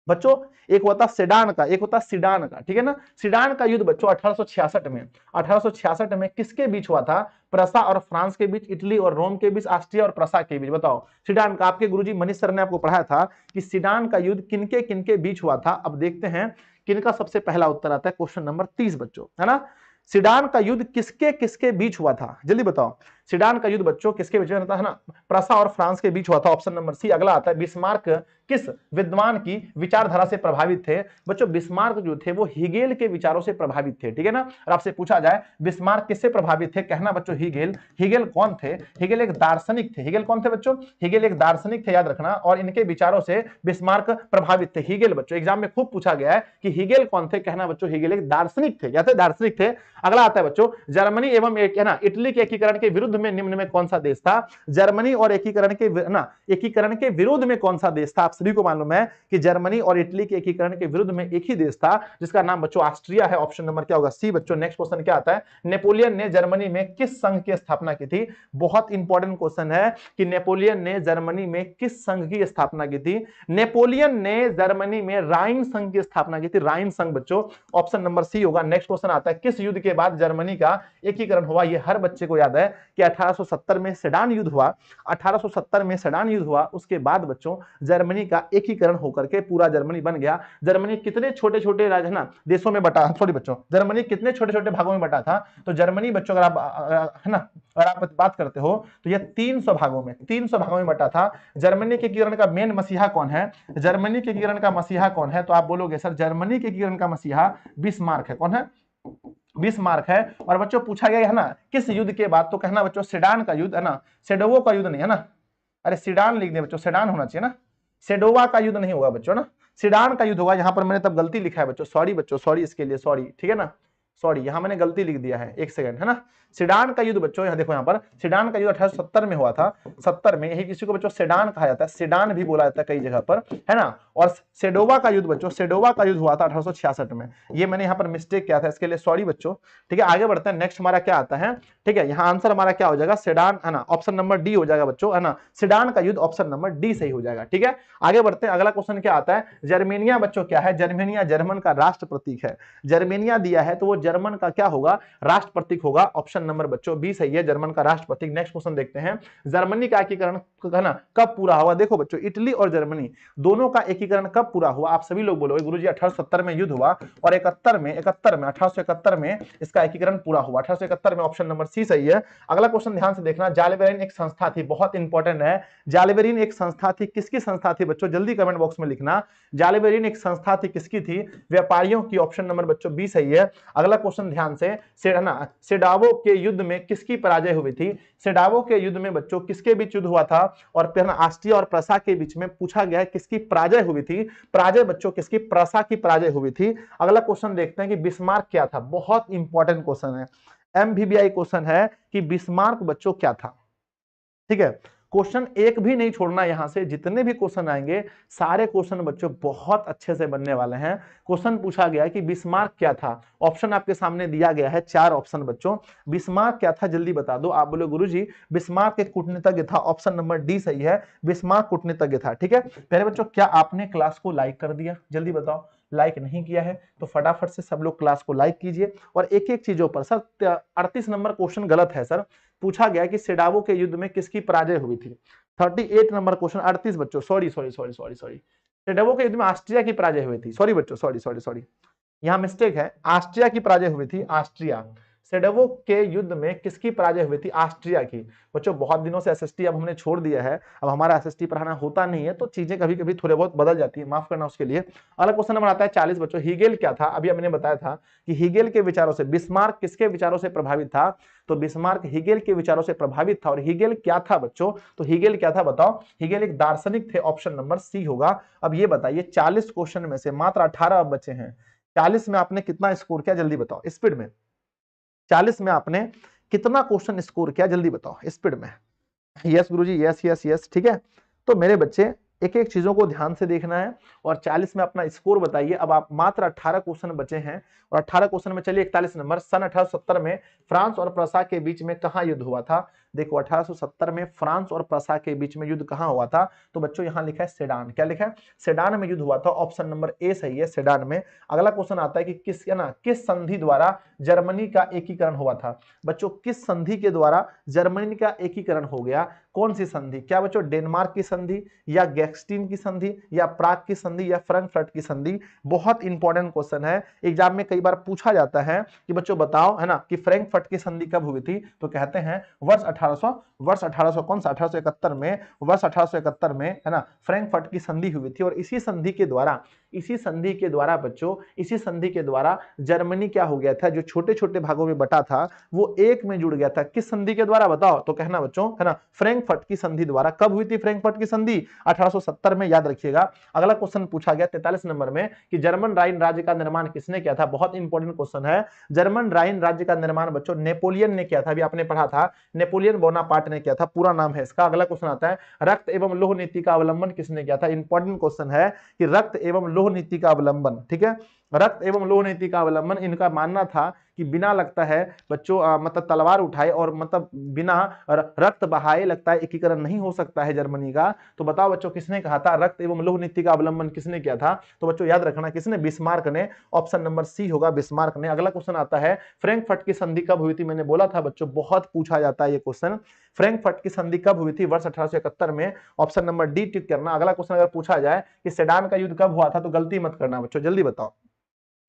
बच्चों एक होता सेडान का, एक होता सिडान का, ठीक है ना। सिडान का युद्ध बच्चों 1866 में, 1866 में किसके बीच हुआ था? प्रसा और फ्रांस के बीच, इटली और रोम के बीच, ऑस्ट्रिया और प्रसा के बीच। बताओ, सिडान का, आपके गुरुजी मनीष सर ने आपको पढ़ाया था कि सिडान का युद्ध किनके किनके बीच हुआ था। अब देखते हैं किनका सबसे पहला उत्तर आता है, क्वेश्चन नंबर 30 बच्चों, है ना। सिडान का युद्ध किसके किसके बीच हुआ था? जल्दी बताओ, सिडान का युद्ध बच्चों किसके बीच में था? है ना, प्रसा और फ्रांस के बीच हुआ था, ऑप्शन नंबर सी। अगला आता है, बिस्मार्क किस विद्वान की विचारधारा से प्रभावित थे? बच्चों बिस्मार्क जो थे वो हीगेल के विचारों से प्रभावित थे, ठीक है ना। और आपसे पूछा जाए बिस्मार्क किससे प्रभावित थे, कहना बच्चों हीगेल। हीगेल कौन थे? हीगेल एक दार्शनिक थे। हीगेल कौन थे बच्चों? हीगेल एक दार्शनिक थे, याद रखना। और इनके विचारों से बिस्मार्क प्रभावित थे। हीगेल बच्चों एग्जाम में खूब पूछा गया है कि हीगेल कौन थे, कहना बच्चों हीगेल एक दार्शनिक थे। क्या थे? दार्शनिक थे। अगला आता है बच्चों, जर्मनी एवं है ना इटली के एकीकरण के विरुद्ध में निम्न में कौन सा देश था? जर्मनी और एकीकरण के, ना, एकीकरण के विरोध में कौन सा देश था? आप सभी को मालूम है कि जर्मनी और इटली के एकीकरण के विरुद्ध में एक ही देश था, जिसका नाम बच्चों ऑस्ट्रिया है। ऑप्शन नंबर क्या होगा? सी बच्चों। नेक्स्ट क्वेश्चन क्या आता है, नेपोलियन ने जर्मनी में किस संघ की स्थापना की थी? बहुत इंपॉर्टेंट क्वेश्चन है कि नेपोलियन ने जर्मनी में किस संघ की स्थापना की थी? नेपोलियन ने जर्मनी में राइन संघ की स्थापना की थी, राइन संघ बच्चों, ऑप्शन नंबर सी होगा। नेक्स्ट क्वेश्चन आता है, किस युद्ध के बाद जर्मनी का एकीकरण हुआ? ये हर बच्चे को याद है कि 1870 में सेडान युद्ध हुआ। 1870 में सेडान युद्ध हुआ, उसके बाद बच्चों जर्मनी का एकीकरण होकर के पूरा जर्मनी बन गया। जर्मनी कितने छोटे छोटे राज्य, है ना, देशों में बटा, सॉरी बच्चों, जर्मनी कितने छोटे छोटे भागों में बटा था? तो जर्मनी बच्चों, अगर आप, है ना, अगर आप बात करते हो तो यह 300 भागों में, 300 भागों में बटा था। जर्मनी के एकीकरण का मेन मसीहा कौन है? जर्मनी के एकीकरण का मसीहा कौन है? तो आप बोलोगे सर जर्मनी के एकीकरण का मसीहा बिस्मार्क है। कौन है? बिस्मार्क है। और बच्चों पूछा गया है ना किस युद्ध के बाद, तो कहना बच्चों सेडान का युद्ध, है ना, सेडोवो का युद्ध नहीं, है ना, अरे सिडान लिख दे बच्चों, सेडान होना चाहिए ना, सेडोवा का युद्ध नहीं होगा बच्चों ना, सिडान का युद्ध होगा। यहां पर मैंने तब गलती लिखा है बच्चों, सॉरी बच्चों, सॉरी इसके लिए, सॉरी, ठीक है ना, सॉरी, यहां मैंने गलती लिख दिया है, एक सेकंड, है ना। सिडान का युद्ध बच्चों, यहां देखो, यहां पर सिडान का युद्ध 1870 में हुआ था। 70 में, यही किसी को बच्चों सेडान कहा जाता है, सेडान भी बोला जाता है कई जगह पर, है ना। और सेडोवा का युद्ध बच्चों, सेडोवा का युद्ध हुआ था 1866 में। ये मैंने यहाँ पर मिस्टेक किया था, इसके लिए सॉरी बच्चों। ठीक है, आगे बढ़ते हैं। नेक्स्ट हमारा क्या आता है? ठीक है, यहाँ आंसर हमारा क्या हो जाएगा? सेडान, है ना, ऑप्शन नंबर डी हो जाएगा बच्चों, है ना, सिडान का युद्ध, ऑप्शन नंबर डी सही हो जाएगा। ठीक है, आगे बढ़ते हैं। अगला क्वेश्चन क्या आता है? जर्मेनिया बच्चों क्या है? जर्मेनिया जर्मन का राष्ट्र प्रतीक है। जर्मेनिया दिया है तो वो जर्मन का क्या होगा? राष्ट्र प्रतीक होगा। ऑप्शन नंबर बच्चों बी सही है, जर्मन का राष्ट्र प्रतीक। नेक्स्ट क्वेश्चन देखते हैं, जर्मनी का एकीकरण कब पूरा हुआ? देखो बच्चों, इटली और जर्मनी दोनों का एकीकरण कब पूरा हुआ? आप सभी लोग बोलोगे गुरुजी 1870 में युद्ध हुआ और 71 में 1871 में इसका एकीकरण पूरा हुआ। 1871 में, ऑप्शन नंबर सी सही है। अगला क्वेश्चन ध्यान से देखना, जालिबेराइन एक संस्था थी, बहुत इंपॉर्टेंट है। जालिबेराइन एक संस्था थी, किसकी संस्था थी बच्चों? जल्दी कमेंट बॉक्स में लिखना, जालिबेराइन एक संस्था थी, किसकी थी? व्यापारियों की। ऑप्शन नंबर बच्चों बी सही है। अगला क्वेश्चन ध्यान से, सेडावो के युद्ध में किसकी पराजय हुई थी? सेडावो के युद्ध में बच्चों किसके बीच युद्ध हुआ था? और फिर ऑस्ट्रिया और प्रसा के बीच में पूछा गया है किसकी पराजय हुई थी? पराजय बच्चों किसकी? प्रसा की पराजय हुई थी। अगला क्वेश्चन देखते हैं कि बिस्मार्क क्या था। बहुत इंपॉर्टेंट क्वेश्चन है, एमवीबीआई क्वेश्चन है कि बिस्मार्क बच्चों क्या था। ठीक है, क्वेश्चन एक भी नहीं छोड़ना, यहां से जितने भी क्वेश्चन आएंगे सारे क्वेश्चन बच्चों बहुत अच्छे से बनने वाले हैं। क्वेश्चन पूछा गया कि बिस्मार्क क्या था, ऑप्शन आपके सामने दिया गया है, 4 ऑप्शन बच्चों। बिस्मार्क क्या था जल्दी बता दो। आप बोले गुरुजी बिस्मार्क एक कूटनीतिज्ञ था, ऑप्शन नंबर डी सही है, बिस्मार्क कूटनीतिज्ञ था। ठीक है, पहले बच्चों क्या आपने क्लास को लाइक कर दिया? जल्दी बताओ, लाइक नहीं किया है तो फटाफट से सब लोग क्लास को लाइक कीजिए। और एक एक चीजों पर, सर 38 नंबर क्वेश्चन गलत है सर, पूछा गया कि सेडावो के युद्ध में किसकी पराजय हुई थी। 38 नंबर क्वेश्चन, 38 बच्चों, sorry sorry sorry sorry sorry, Sadowa के युद्ध में ऑस्ट्रिया की पराजय हुई थी। सॉरी बच्चों, सॉरी सॉरी सॉरी, यहां मिस्टेक है, ऑस्ट्रिया की पराजय हुई थी, ऑस्ट्रिया। सेडवो के युद्ध में किसकी पराजय हुई थी? ऑस्ट्रिया की। बच्चों बहुत दिनों से एसएसटी अब हमने छोड़ दिया है, अब हमारा एसएसटी पढ़ाना होता नहीं है, तो चीजें कभी कभी थोड़े बहुत बदल जाती है, माफ करना उसके लिए। अगला क्वेश्चन नंबर आता है 40 बच्चों, हीगेल क्या था? अभी हमने बताया था कि हीगेल के विचारों से, बिस्मार्क किसके विचारों से प्रभावित था? तो बिस्मार्क हीगेल के विचारों से प्रभावित था। और हीगेल क्या था बच्चों? तो हीगेल क्या था बताओ? हीगेल एक दार्शनिक थे, ऑप्शन नंबर सी होगा। अब ये बताइए 40 क्वेश्चन में से मात्र 18 अब बचे हैं, 40 में आपने कितना स्कोर किया जल्दी बताओ स्पीड में। 40 में आपने कितना क्वेश्चन स्कोर किया जल्दी बताओ स्पीड में। यस गुरुजी, यस यस यस, ठीक है। तो मेरे बच्चे एक एक चीजों को ध्यान से देखना है और 40 में अपना स्कोर बताइए। अब आप मात्र 18 क्वेश्चन बचे हैं और 18 क्वेश्चन में चलिए 41 नंबर, सन 1870 में फ्रांस और प्रसा के बीच में कहां युद्ध हुआ था? देखो 1870 में फ्रांस और प्रसा के बीच में युद्ध कहां हुआ था? तो बच्चों यहां लिखा है सेडान। क्या लिखा है? सेडान में युद्ध हुआ था, ऑप्शन नंबर ए सही है, सेडान में। अगला क्वेश्चन आता है कि किस ना किस संधि द्वारा जर्मनी का एकीकरण हुआ था? बच्चों किस संधि के द्वारा जर्मनी का एकीकरण हो गया? कौन सी संधि? क्या बच्चों डेनमार्क की संधि या गैक्सटीन की संधि या प्राग की संधि या फ्रैंकफर्ट की संधि? बहुत इंपॉर्टेंट क्वेश्चन है, एग्जाम में कई बार पूछा जाता है कि बच्चों बताओ, है ना, कि फ्रैंकफर्ट की संधि कब हुई थी? तो कहते हैं वर्ष 1800 कौन सा? 1871 में, वर्ष 1871 में, है ना, फ्रैंकफर्ट की संधि हुई थी। और इसी संधि के द्वारा बच्चों, इसी संधि के द्वारा जर्मनी क्या हो गया था? जो छोटे छोटे भागों में बटा था वो एक में जुड़ गया था। किस संधि के द्वारा बताओ? तो कहना बच्चों, है ना, फ्रैंकफर्ट की संधि द्वारा। कब हुई थी फ्रैंकफर्ट की संधि? 1870 में, याद रखिएगा। अगला क्वेश्चन पूछा गया 43 नंबर में कि जर्मन राइन राज्य का निर्माण किसने किया था? बहुत इंपॉर्टेंट क्वेश्चन है। जर्मन राइन राज्य का निर्माण बच्चों नेपोलियन ने किया था, अभी आपने पढ़ा था, नेपोलियन बोनापार्ट ने किया था, पूरा नाम है इसका। अगला क्वेश्चन आता है रक्त एवं लौह नीति का अवलंबन किसने किया था? इंपॉर्टेंट क्वेश्चन है कि रक्त एवं लौह नीति का अवलंबन, ठीक है, रक्त एवं लौह नीति का अवलंबन, इनका मानना था कि बिना लगता है बच्चों मतलब तलवार उठाए और मतलब बिना रक्त बहाए लगता है एकीकरण नहीं हो सकता है जर्मनी का। तो बताओ बच्चों किसने कहा था? रक्त एवं लौह नीति का अवलंबन किसने किया था? तो बच्चों याद रखना किसने? बिस्मार्क ने, ऑप्शन नंबर सी होगा, बिस्मार्क ने। अगला क्वेश्चन आता है फ्रैंकफर्ट की संधि कब हुई थी? मैंने बोला था बच्चों बहुत पूछा जाता है ये क्वेश्चन। फ्रैंकफर्ट की संधि कब हुई थी? वर्ष 1871 में, ऑप्शन नंबर डी टिक करना। अगला क्वेश्चन अगर पूछा जाए कि सेडान का युद्ध कब हुआ था, तो गलती मत करना बच्चों, जल्दी बताओ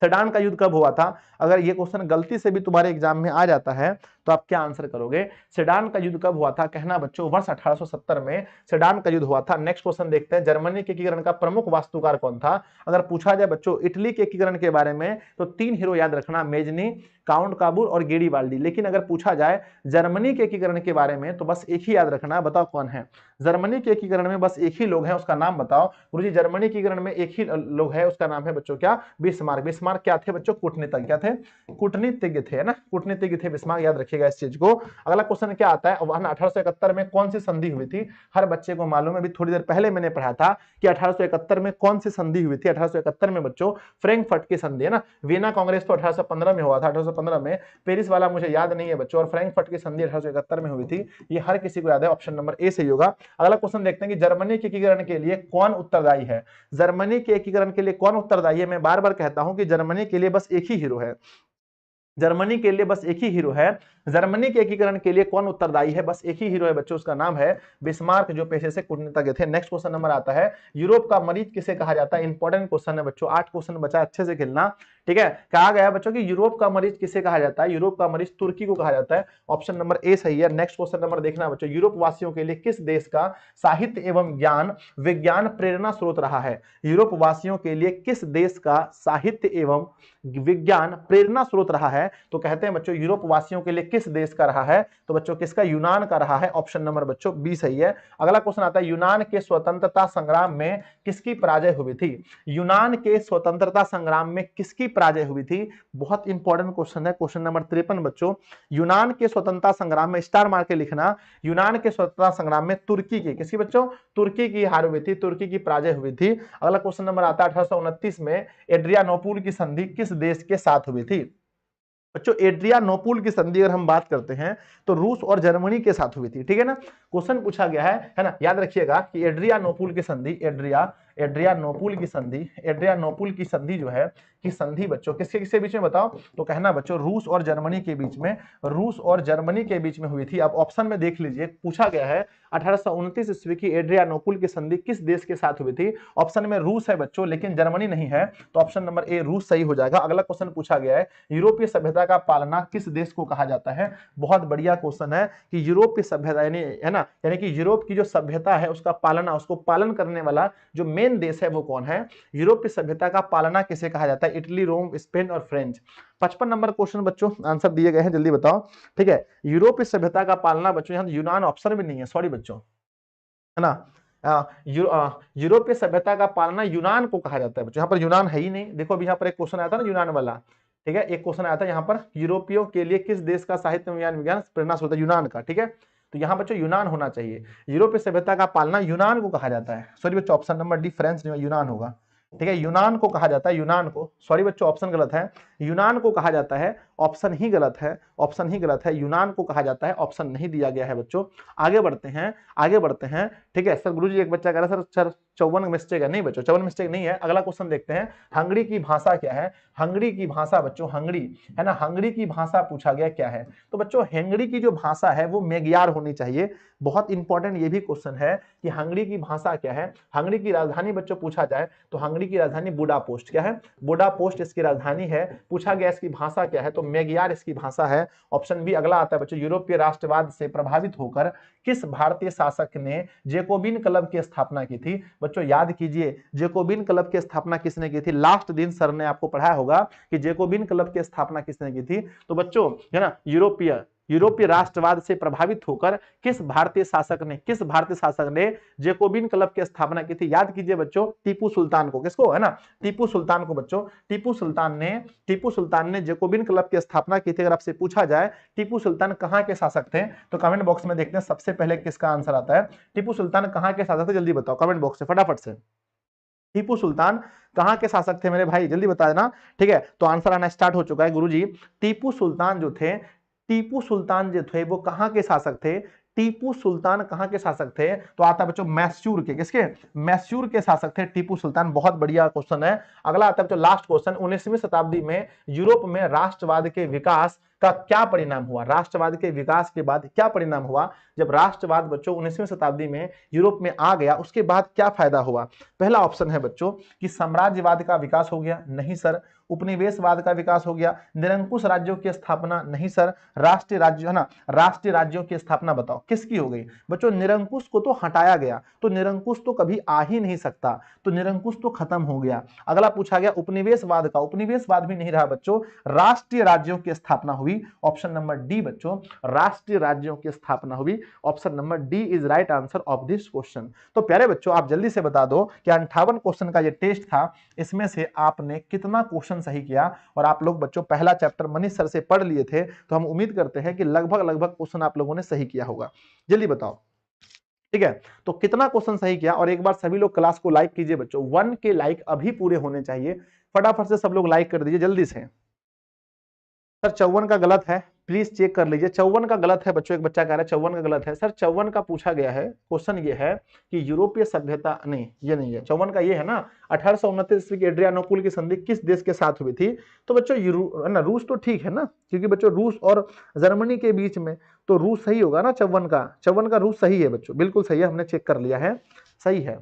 सेडान का युद्ध कब हुआ था? अगर ये क्वेश्चन गलती से भी तुम्हारे एग्जाम में आ जाता है तो आप क्या आंसर करोगे? सेडान का युद्ध कब हुआ था? कहना बच्चों वर्ष 1870 में सेडान का युद्ध हुआ था। नेक्स्ट क्वेश्चन देखते हैं, जर्मनी के एकीकरण का प्रमुख वास्तुकार कौन था? अगर पूछा जाए बच्चों इटली के एकीकरण के बारे में तो 3 हीरो याद रखना, मेजनी, काउंट काबूल और गेरीबाल्डी। लेकिन अगर पूछा जाए जर्मनी के एकीकरण के बारे में तो बस एक ही याद रखना, बताओ कौन है? जर्मनी के एकीकरण में बस एक ही लोग हैं, उसका नाम बताओ। गुरुजी जर्मनी के एकीकरण में एक ही लोग है, उसका नाम है बच्चों क्या? बिस्मार्क। बिस्मार्क क्या थे बच्चों? कूटनीतिज्ञ। क्या थे? कूटनीतिज्ञ थे, है ना, कूटनीतिज्ञ थे बिस्मार्क, याद रखिएगा इस चीज को। अगला क्वेश्चन क्या आता है? 1871 में कौन सी संधि हुई थी? हर बच्चे को मालूम है, अभी थोड़ी देर पहले मैंने पढ़ा था कि 1871 में कौन सी संधि हुई थी? 1871 में बच्चों फ्रैंकफर्ट की संधि, है ना। वियना कांग्रेस तो 1815 में हुआ था, 1815 में। पेरिस वाला मुझे याद नहीं है बच्चों, और फ्रैंकफर्ट की संधि 1871 में हुई थी, ये हर किसी को याद है, ऑप्शन नंबर ए सही होगा। अगला क्वेश्चन देखते हैं कि जर्मनी के एकीकरण के लिए कौन उत्तरदायी है? जर्मनी के एकीकरण के लिए कौन उत्तरदायी है? मैं बार बार कहता हूं कि जर्मनी के लिए बस एक ही हीरो है, जर्मनी के लिए बस एक ही हीरो है। जर्मनी के एकीकरण के लिए कौन उत्तरदायी है? बस एक ही हीरो है बच्चों, उसका नाम है बिस्मार्क, जो पेशे से कूटनीतिज्ञ थे। नेक्स्ट क्वेश्चन नंबर आता है यूरोप का मरीज किसे कहा जाता है? इंपॉर्टेंट क्वेश्चन है बच्चों, 8 क्वेश्चन बचा, अच्छे से खेलना, ठीक है। कहा गया बच्चों कि यूरोप का मरीज किसे कहा जाता है? यूरोप का मरीज तुर्की को कहा जाता है, ऑप्शन नंबर ए सही है। नेक्स्ट क्वेश्चन नंबर देखना बच्चों, यूरोप वासियों के लिए किस देश का साहित्य एवं ज्ञान विज्ञान प्रेरणा स्रोत रहा है? यूरोप वासियों के लिए किस देश का साहित्य एवं विज्ञान प्रेरणा स्रोत रहा है? तो कहते हैं बच्चों यूरोप वासियों के लिए किस देश का रहा है? तो बच्चों किसका? यूनान का रहा है, ऑप्शन नंबर बच्चों बी सही है। अगला क्वेश्चन आता है यूनान के स्वतंत्रता संग्राम में किसकी पराजय हुई थी? यूनान के स्वतंत्रता संग्राम में किसकी पराजय हुई थी? बहुत इंपॉर्टेंट क्वेश्चन है, क्वेश्चन नंबर 53 बच्चों। यूनान के स्वतंत्रता संग्राम में स्टार मार के लिखना, यूनान के स्वतंत्रता संग्राम में तुर्की की, किसकी बच्चों? तुर्की की हार हुई थी, तुर्की की पराजय हुई थी। अगला क्वेश्चन नंबर आता है 1829 में एड्रियानोपुल की संधि किस देश के साथ हुई थी? बच्चों एड्रियानोपुल की संधि अगर हम बात करते हैं तो रूस और जर्मनी के साथ हुई थी, ठीक है ना। क्वेश्चन पूछा गया है ना, याद रखिएगा कि एड्रियानोपुल की संधि, एड्रियानोपुल की संधि, एड्रियानोपुल की संधि जो है कि संधि बच्चों किसके किसके बीच में बताओ, तो कहना बच्चों रूस और जर्मनी के बीच में, रूस और जर्मनी के बीच में हुई थी। अब ऑप्शन में देख लीजिए पूछा गया है 1829 ईस्वी की एड्रियानोपुल की संधि किस देश के साथ हुई थी। ऑप्शन में रूस है बच्चों लेकिन जर्मनी नहीं है, तो ऑप्शन नंबर ए रूस सही हो जाएगा। अगला क्वेश्चन पूछा गया है यूरोपीय सभ्यता का पालना किस देश को कहा जाता है। बहुत बढ़िया क्वेश्चन है कि यूरोपीय सभ्यता यानी है ना, यानी कि यूरोप की जो सभ्यता है उसका पालना, उसको पालन करने वाला जो मेन देश है वो कौन है। यूरोपीय सभ्यता का पालना किसे कहा जाता है, इटली, रोम, स्पेन और फ्रेंच। 55 नंबर क्वेश्चन बच्चों, आंसर दिए गए हैं, जल्दी बताओ। ठीक है, यूरोपीय सभ्यता का पालना बच्चों, यहां यूनान ऑप्शन भी नहीं है, सॉरी बच्चों, है ना। यूरोपीय सभ्यता का पालना यूनान को कहा जाता है बच्चों, यहाँ पर यूनान है ही नहीं। देखो अभी यहाँ पर एक क्वेश्चन आया था ना यूनान वाला, ठीक है, एक क्वेश्चन आया था यहाँ पर, यूरोपियों के लिए किस देश का साहित्य विज्ञान प्रेरणा स्रोत है, यूनान का। ठीक है, तो यहाँ बच्चों यूनान होना चाहिए। यूरोपीय सभ्यता का पालना यूनान को कहा जाता है। सॉरी बच्चों, ऑप्शन नंबर डी फ्रेंच नहीं, यूनान होगा। ठीक है, यूनान को कहा जाता है, यूनान को, सॉरी बच्चों ऑप्शन गलत है, यूनान को कहा जाता है, ऑप्शन ही गलत है, ऑप्शन ही गलत है, यूनान को कहा जाता है, ऑप्शन नहीं दिया गया है बच्चों। आगे बढ़ते हैं, आगे बढ़ते हैं। ठीक है सर, गुरुजी एक बच्चा कह रहा है सर 54 मिस्टेक है, नहीं बच्चों 54 मिस्टेक नहीं है। अगला क्वेश्चन देखते हैं, हंगरी की भाषा क्या है। हंगरी की भाषा बच्चों, हंगरी है ना, हंगरी की भाषा पूछा गया क्या है। तो बच्चों हंगरी की जो भाषा है वो मेग्यार होनी चाहिए। बहुत इंपॉर्टेंट ये भी क्वेश्चन है कि हंगरी की भाषा क्या है। हंगरी की राजधानी बच्चों पूछा जाए तो हंगरी की राजधानी बुडापेस्ट क्या है, बुडापेस्ट इसकी राजधानी है। पूछा गया इसकी भाषा क्या है, तो मेग्यार इसकी भाषा है। ऑप्शन बी अगला आता है बच्चों, यूरोपीय राष्ट्रवाद से प्रभावित होकर किस भारतीय शासक ने जेकोबिन क्लब की स्थापना की थी। बच्चों याद कीजिए जेकोबिन क्लब की स्थापना किसने की थी, लास्ट दिन सर ने आपको पढ़ाया होगा कि जेकोबिन क्लब की स्थापना किसने की थी। तो बच्चों है ना, यूरोपीय राष्ट्रवाद से प्रभावित होकर किस भारतीय शासक ने जेकोबिन क्लब की स्थापना की थी। याद कीजिए बच्चों, टीपू सुल्तान को, किसको है ना, टीपू सुल्तान को बच्चों। टीपू सुल्तान ने जेकोबिन क्लब की स्थापना की थी। अगर आपसे पूछा जाए टीपू सुल्तान कहां के शासक थे, तो कमेंट बॉक्स में देखते हैं सबसे पहले किसका आंसर आता है। टीपू सुल्तान कहां के शासक थे, जल्दी बताओ कमेंट बॉक्स से फटाफट से। टीपू सुल्तान कहां के शासक थे मेरे भाई, जल्दी बता देना। ठीक है, तो आंसर आना स्टार्ट हो चुका है गुरुजी। टीपू सुल्तान जो थे, टीपू सुल्तान जो थे वो कहां के शासक थे। टीपू सुल्तान कहां के शासक थे, तो आता है बच्चों मैसूर के, किसके, मैसूर के शासक थे टीपू सुल्तान। बहुत बढ़िया क्वेश्चन है। अगला आता है बच्चों लास्ट क्वेश्चन, 19वीं शताब्दी में यूरोप में राष्ट्रवाद के विकास का क्या परिणाम हुआ। राष्ट्रवाद के विकास के बाद क्या परिणाम हुआ, जब राष्ट्रवाद बच्चों 19वीं शताब्दी में यूरोप में आ गया उसके बाद क्या फायदा हुआ। पहला ऑप्शन है बच्चों कि साम्राज्यवाद का विकास हो गया, नहीं सर। उपनिवेशवाद का विकास हो गया, निरंकुश राज्यों की स्थापना, नहीं सर। राष्ट्रीय राज्य है ना, राष्ट्रीय राज्यों की स्थापना बताओ किसकी हो गई। बच्चों निरंकुश को तो हटाया गया, तो निरंकुश तो कभी आ ही नहीं सकता, तो निरंकुश तो खत्म हो गया। अगला पूछा गया उपनिवेशवाद का, उपनिवेशवाद भी नहीं रहा बच्चों, राष्ट्रीय राज्यों की स्थापना हुई। ऑप्शन नंबर डी बच्चों, राष्ट्रीय राज्यों की स्थापना हुई। Option number D is right answer of this question. तो प्यारे बच्चों आप जल्दी से बता दो कि 58 क्वेश्चन का ये टेस्ट था, इसमें से आपने कितना क्वेश्चन सही किया। और आप लोग बच्चों पहला चैप्टर मनीष सर से पढ़ लिए थे, तो हम उम्मीद करते हैं कि लगभग क्वेश्चन आप लोगों ने सही किया होगा। जल्दी बताओ, ठीक है, तो कितना क्वेश्चन सही किया। और एक बार सभी लोग क्लास को लाइक कीजिए बच्चों, 1 के लाइक अभी पूरे होने चाहिए, फटाफट से सब लोग लाइक कर दीजिए जल्दी से। सर 54 का गलत है, प्लीज चेक कर लीजिए। 54 का गलत है बच्चों, एक बच्चा कह रहा है 54 का गलत है। सर 54 का पूछा गया है, क्वेश्चन ये है कि यूरोपीय सभ्यता, नहीं ये नहीं है 54 का, ये है ना 1829 ईस्वी की एड्रियानोपुल की संधि किस देश के साथ हुई थी। तो बच्चों ना रूस तो ठीक है ना, क्योंकि बच्चों रूस और जर्मनी के बीच में, तो रूस सही होगा ना। 54 का रूस सही है बच्चों, बिल्कुल सही है, हमने चेक कर लिया है, सही है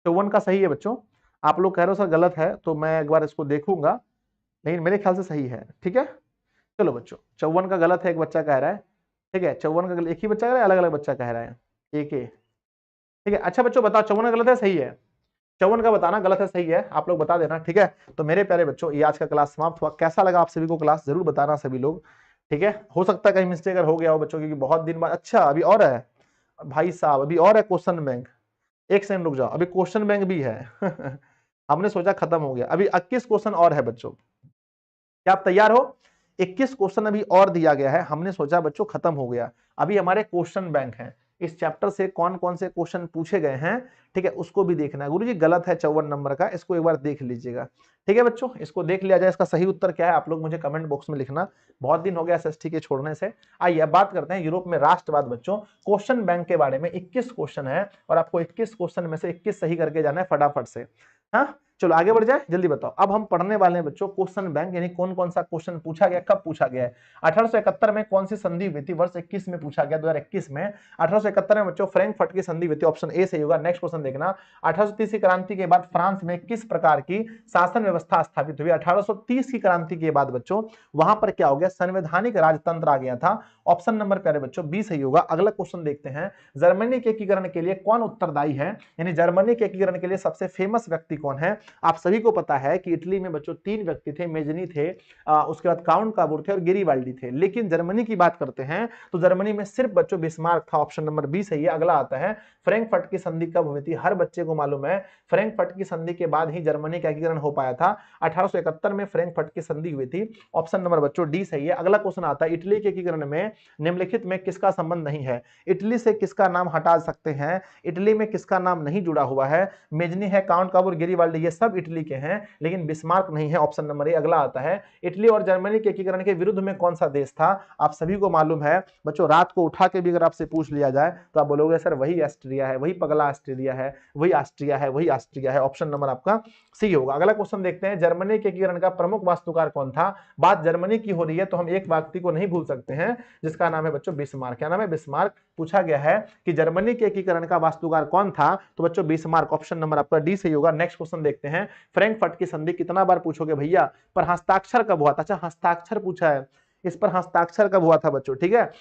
54 का सही है बच्चों। आप लोग कह रहे हो सर गलत है, तो मैं एक बार इसको देखूंगा, लेकिन मेरे ख्याल से सही है। ठीक है, चलो बच्चों 54 का गलत है, एक बच्चा कह रहा है। ठीक है 54 का एक ही बच्चा कह रहा है, अलग अलग बच्चा कह रहा है, एक ही। ठीक है, अच्छा बच्चों बताओ 54 का गलत है सही है, 54 का बताना गलत है सही है, आप लोग बता देना। ठीक है, तो मेरे प्यारे बच्चों ये आज का क्लास समाप्त हुआ। कैसा लगा आप सभी को क्लास, जरूर बताना सभी लोग। ठीक है, हो सकता है कहीं मिस्टेक अगर हो गया हो बच्चों, क्योंकि बहुत दिन बाद। अच्छा अभी और है भाई साहब, अभी और है क्वेश्चन बैंक, एक सेकंड रुक जाओ, अभी क्वेश्चन बैंक भी है हमने सोचा खत्म हो गया, अभी 21 क्वेश्चन और है बच्चों, क्या आप तैयार हो। 21 क्वेश्चन अभी और दिया गया है, हमने सोचा बच्चों खत्म हो गया, अभी हमारे क्वेश्चन बैंक हैं। इस चैप्टर से कौन कौन से क्वेश्चन पूछे गए हैं, ठीक है, उसको भी देखना है। गुरुजी गलत है 54 नंबर का, इसको एक बार देख लीजिएगा। ठीक है बच्चों, इसको देख लिया जाए, इसका सही उत्तर क्या है आप लोग मुझे कमेंट बॉक्स में लिखना। बहुत दिन हो गया एसएसटी के छोड़ने से। आइए अब बात करते हैं यूरोप में राष्ट्रवाद बच्चों। क्वेश्चन बैंक के बारे में 21 क्वेश्चन है और आपको 21 क्वेश्चन में से 21 सही करके जाना है फटाफट से। हाँ चलो आगे बढ़ जाए, जल्दी बताओ। अब हम पढ़ने वाले हैं बच्चों क्वेश्चन बैंक, यानी कौन कौन सा क्वेश्चन पूछा गया, कब पूछा गया है। 1871 में कौन सी संधि हुई थी, वर्ष 21 में पूछा गया, 2021 में। 1871 में बच्चों फ्रैंकफर्ट की संधि हुई थी, ऑप्शन ए सही होगा। नेक्स्ट क्वेश्चन देखना, 1830 की क्रांति के बाद फ्रांस में किस प्रकार की शासन व्यवस्था स्थापित हुई। 1830 की क्रांति के बाद बच्चों वहां पर क्या हो गया, संवैधानिक राजतंत्र आ गया था। ऑप्शन नंबर प्यारे बच्चों बी सही होगा। अगला क्वेश्चन देखते हैं, जर्मनी के एकीकरण के लिए कौन उत्तरदायी है, यानी जर्मनी के एकीकरण के लिए सबसे फेमस व्यक्ति कौन है। आप सभी को पता है कि इटली में बच्चों 3 व्यक्ति थे, मेजनी थे, उसके बाद काउंट काबूर थे और गेरिबाल्डी थे। लेकिन जर्मनी की बात करते हैं तो जर्मनी में सिर्फ बच्चों बिस्मार्क था, ऑप्शन नंबर बी सही है। अगला आता है, फ्रैंकफर्ट की संधि कब हुई थी। हर बच्चे को मालूम है फ्रैंकफर्ट की संधि के बाद ही जर्मनी का एकीकरण हो पाया था। 1871 में फ्रैंकफर्ट की संधि हुई थी, ऑप्शन नंबर बच्चों डी सही है। अगला क्वेश्चन आता है, इटली के एकीकरण में निम्नलिखित में किसका संबंध नहीं है। इटली से किसका नाम हटा सकते हैं, इटली में किसका नाम नहीं जुड़ा हुआ है। मेजनी है, काउंट काबूर, गेरिबाल्डी, ये सब इटली के हैं, लेकिन बिस्मार्क नहीं है, ऑप्शन नंबर ए। अगला आता है, इटली और जर्मनी के एकीकरण के विरुद्ध में कौन सा देश था। आप सभी को मालूम है बच्चों, रात को उठा के भी अगर आपसे पूछ लिया जाए तो आप बोलोगे सर वही ऑस्ट्रिया है, वही पगला ऑस्ट्रेलिया है, वही ऑस्ट्रिया है, वही ऑस्ट्रिया है। ऑप्शन नंबर आपका सी होगा। अगला क्वेश्चन देखते हैं, जर्मनी के एकीकरण का प्रमुख वास्तुकार कौन था। बात जर्मनी की हो रही है तो हम एक व्यक्ति को नहीं भूल सकते हैं जिसका नाम है बच्चों बिस्मार्क। क्या नाम है, बिस्मार्क। पूछा गया है कि जर्मनी के एकीकरण का वास्तुकार कौन था, तो बच्चों बिस्मार्क, ऑप्शन नंबर आपका डी सही होगा। नेक्स्ट क्वेश्चन देखते हैं, फ्रैंकफर्ट की संधि कितना बार पूछोगे भैया, पर हस्ताक्षर कब हुआ था। अच्छा हस्ताक्षर पूछा है, इस पर हस्ताक्षर कब हुआ था बच्चों, ठीक है।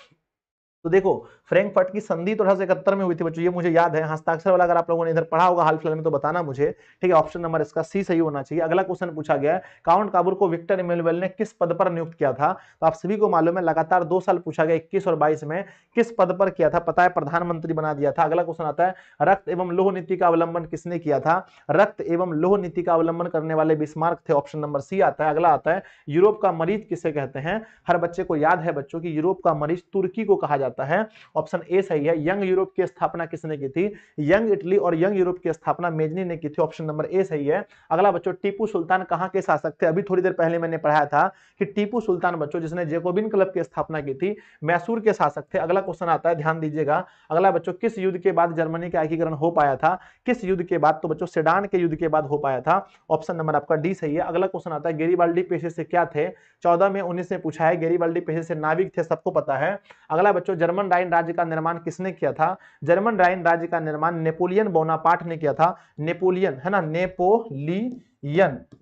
तो देखो फ्रैंकफर्ट की संधि तो 1871 में हुई थी बच्चों, ये मुझे याद है। हस्ताक्षर वाला अगर आप लोगों ने इधर पढ़ा होगा हाल फिलहाल में तो बताना मुझे, ठीक है। ऑप्शन नंबर इसका सी सही होना चाहिए। अगला क्वेश्चन पूछा गया है, काउंट काबूर को विक्टर इमैनुअल ने किस पद पर नियुक्त किया था। तो आप सभी को मालूम है लगातार 2 साल पूछा गया, 21 और 22 में। किस पद पर किया था, पता है, प्रधानमंत्री बना दिया था। अगला क्वेश्चन आता है, रक्त एवं लोह नीति का अवलंबन किसने किया था। रक्त एवं लोह नीति का अवलंबन करने वाले बिस्मार्क थे, ऑप्शन नंबर सी आता है। अगला आता है, यूरोप का मरीज किसे कहते हैं। हर बच्चे को याद है बच्चों की यूरोप का मरीज तुर्की को कहा जाता है, ऑप्शन ए सही है। यंग यूरोप की स्थापना किसने की थी, यंग इटली और यंग यूरोप की स्थापना मेजनी ने की थी, ऑप्शन नंबर ए सही है। अगला बच्चों, टीपू सुल्तान कहां के शासक थे। अभी थोड़ी देर पहले मैंने पढ़ाया था कि टीपू सुल्तान बच्चों जिसने जैकोबिन क्लब की स्थापना की थी, मैसूर के शासक थे। अगला क्वेश्चन आता है, ध्यान दीजिएगा। अगला बच्चों, किस युद्ध के बाद जर्मनी का एकीकरण हो पाया था। किस युद्ध के बाद, तो बच्चों सेडान के युद्ध के बाद हो पाया था, ऑप्शन नंबर आपका डी सही है। अगला क्वेश्चन आता है, गेरिबाल्डी पेशे से क्या थे। 14 में 19 में पूछा है, गेरिबाल्डी पेशे से नाविक थे, सबको पता है। अगला बच्चों, जर्मन राइन राज्य का निर्माण किसने किया था। जर्मन राइन राज्य का निर्माण नेपोलियन बोनापार्ट ने किया था। नेपोलियन है ना,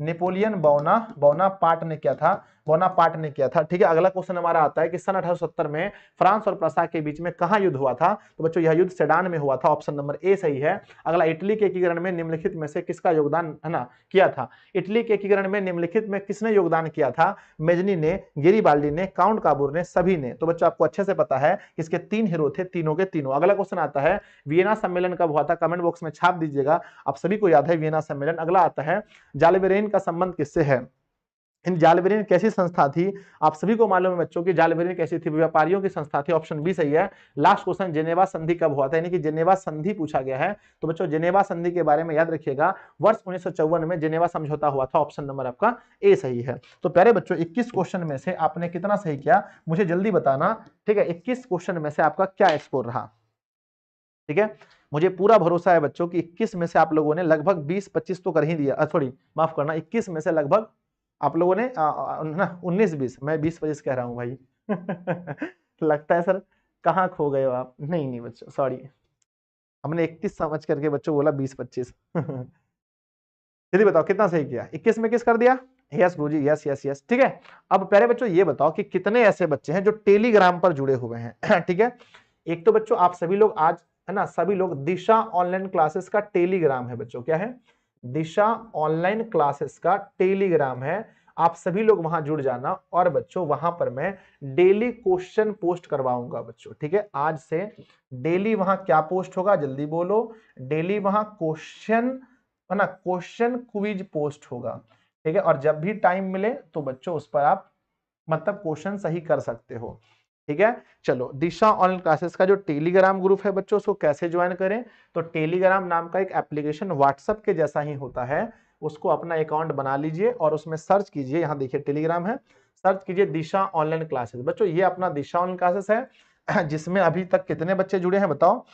नेपोलियन बोनापार्ट ने किया था, बोनापार्ट ने किया था, ठीक है। अगला क्वेश्चन हमारा आता है कि सन 1870 में फ्रांस और प्रसा के बीच में कहां युद्ध हुआ था। तो बच्चों यह युद्ध सेडान में हुआ था, ऑप्शन नंबर ए सही है। अगला, इटली के एकीकरण में निम्नलिखित में से किसका योगदान है ना किया था। इटली के एकीकरण में निम्नलिखित में किसने योगदान किया था। मेजनी ने, गेरिबाल्डी ने, काउंट काबूर ने, सभी ने। तो बच्चों आपको अच्छे से पता है इसके 3 हीरो थे, तीनों के तीनों। अगला क्वेश्चन आता है, वियना सम्मेलन कब हुआ था। कमेंट बॉक्स में छाप दीजिएगा, आप सभी को याद है वियना सम्मेलन। अगला आता है, जालबेरेन का संबंध किससे है। इन जालबेरेन कैसी संस्था थी। आप सभी को मालूम है बच्चों की जालबेरेन कैसी थी, व्यापारियों की संस्था थी, ऑप्शन बी सही है। लास्ट क्वेश्चन, जेनेवा संधि कब हुआ था, यानी कि जेनेवा संधि पूछा गया है। तो बच्चों जेनेवा संधि के बारे में याद रखिएगा, वर्ष 1954 में जेनेवा समझौता हुआ था, ऑप्शन नंबर आपका ए सही है। तो प्यारे बच्चों 21 क्वेश्चन में से आपने कितना सही किया मुझे जल्दी बताना, ठीक है। 21 क्वेश्चन में से आपका क्या स्कोर रहा, ठीक है। मुझे पूरा भरोसा है बच्चों कि 21 में से आप लोगों ने लगभग 20-25 तो कर ही दिया, सॉरी माफ करना, 21 में से लगभग आप लोगों ने ना 19-20, मैं 20-25 कह रहा हूं भाई लगता है सर कहाँ खो गए हो आप। नहीं नहीं बच्चों सॉरी, हमने 21 समझ करके बच्चों बोला 20-25 जल्दी बताओ कितना सही किया, 21 में किस कर दिया। यस गुरुजी, यस यस यस, ठीक है। अब प्यारे बच्चों ये बताओ कि कितने ऐसे बच्चे हैं जो टेलीग्राम पर जुड़े हुए हैं ठीक है। एक तो बच्चों आप सभी लोग आज है ना, सभी लोग दिशा ऑनलाइन क्लासेस का टेलीग्राम है बच्चों, क्या है, दिशा ऑनलाइन क्लासेस का टेलीग्राम है। आप सभी लोग वहां जुड़ जाना और बच्चों वहां पर मैं डेली क्वेश्चन पोस्ट करवाऊंगा बच्चों, ठीक है। आज से डेली वहां क्या पोस्ट होगा, जल्दी बोलो। डेली वहां क्वेश्चन है ना, क्वेश्चन क्विज पोस्ट होगा, ठीक है। और जब भी टाइम मिले तो बच्चों उस पर आप मतलब क्वेश्चन सही कर सकते हो। ठीक है। चलो, दिशा ऑनलाइन क्लासेस का जो टेलीग्राम ग्रुप है बच्चों, उसको कैसे ज्वाइन करें? तो टेलीग्राम नाम का एक एप्लीकेशन व्हाट्सएप के जैसा ही होता है, उसको अपना अकाउंट बना लीजिए और उसमें सर्च कीजिए, यहाँ देखिए टेलीग्राम है, सर्च कीजिए दिशा ऑनलाइन क्लासेस। बच्चों ये अपना दिशा ऑनलाइन क्लासेस है, जिसमें अभी तक कितने बच्चे जुड़े हैं बताओ?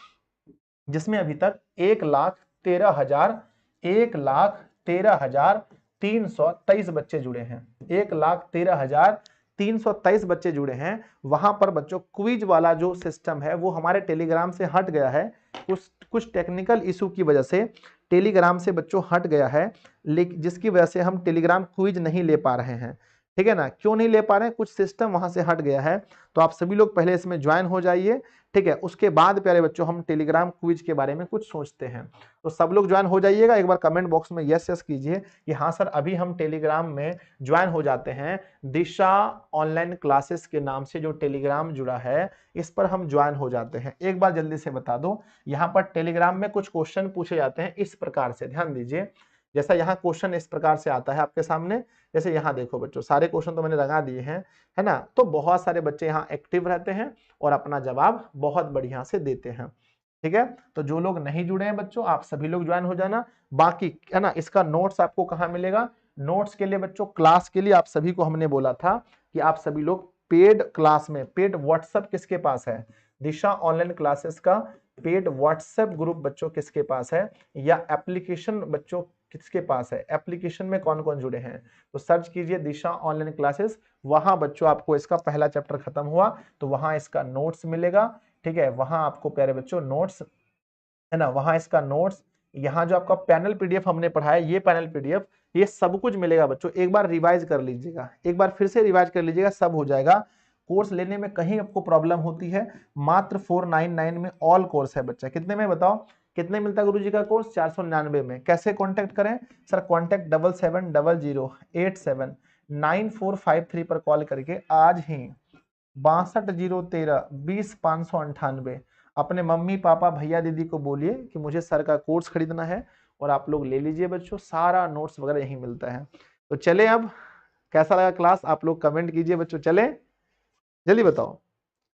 जिसमें अभी तक 1,13,323 बच्चे जुड़े हैं, 1,13,323 बच्चे जुड़े हैं। वहां पर बच्चों क्विज वाला जो सिस्टम है वो हमारे टेलीग्राम से हट गया है, कुछ टेक्निकल इशू की वजह से टेलीग्राम से बच्चों हट गया है, लेकिन जिसकी वजह से हम टेलीग्राम क्विज नहीं ले पा रहे हैं। ठीक है ना, क्यों नहीं ले पा रहे हैं? कुछ सिस्टम वहां से हट गया है, तो आप सभी लोग पहले इसमें ज्वाइन हो जाइए। ठीक है, उसके बाद प्यारे बच्चों हम टेलीग्राम क्विज के बारे में कुछ सोचते हैं। तो सब लोग ज्वाइन हो जाइएगा, एक बार कमेंट बॉक्स में यस यस कीजिए कि हाँ सर अभी हम टेलीग्राम में ज्वाइन हो जाते हैं। दिशा ऑनलाइन क्लासेस के नाम से जो टेलीग्राम जुड़ा है, इस पर हम ज्वाइन हो जाते हैं। एक बार जल्दी से बता दो, यहाँ पर टेलीग्राम में कुछ क्वेश्चन पूछे जाते हैं इस प्रकार से, ध्यान दीजिए। जैसा यहाँ क्वेश्चन इस प्रकार से आता है आपके सामने, जैसे यहाँ देखो बच्चों, सारे क्वेश्चन तो मैंने लगा दिए हैं, है ना। तो बहुत सारे बच्चे यहाँ एक्टिव रहते हैं और अपना जवाब बहुत बढ़िया से देते हैं। ठीक है, तो जो लोग नहीं जुड़े हैं बच्चों, आप सभी लोग ज्वाइन हो जाना। बाकी है ना, इसका नोट्स आपको कहाँ मिलेगा? नोट्स के लिए बच्चों, क्लास के लिए आप सभी को हमने बोला था कि आप सभी लोग पेड क्लास में, पेड व्हाट्सएप किसके पास है? दिशा ऑनलाइन क्लासेस का पेड व्हाट्सएप ग्रुप बच्चों किसके पास है, या एप्लीकेशन बच्चों किसके पास है? एप्लीकेशन में कौन कौन जुड़े हैं? तो सर्च कीजिए दिशा ऑनलाइन क्लासेस, वहां बच्चों आपको इसका पहला चैप्टर खत्म हुआ तो वहां इसका नोट्स मिलेगा। ठीक है, वहां आपको प्यारे बच्चों नोट्स, है ना, वहां इसका नोट्स, यहाँ जो आपका पैनल पीडीएफ हमने पढ़ाया, ये पैनल पीडीएफ, ये सब कुछ मिलेगा बच्चों। एक बार रिवाइज कर लीजिएगा, एक बार फिर से रिवाइज कर लीजिएगा, सब हो जाएगा। कोर्स लेने में कहीं आपको प्रॉब्लम होती है, मात्र 499 में ऑल कोर्स है बच्चा। कितने में बताओ, कितने मिलता है गुरुजी का कोर्स? 499 में। कैसे कांटेक्ट करें सर? कांटेक्ट 7700094553 पर कॉल करके आज ही 6201320598 अपने मम्मी पापा भैया दीदी को बोलिए कि मुझे सर का कोर्स खरीदना है, और आप लोग ले लीजिए बच्चों, सारा नोट्स वगैरह यहीं मिलता है। तो चले, अब कैसा लगा क्लास? आप लोग कमेंट कीजिए बच्चों। चले, जल्दी बताओ,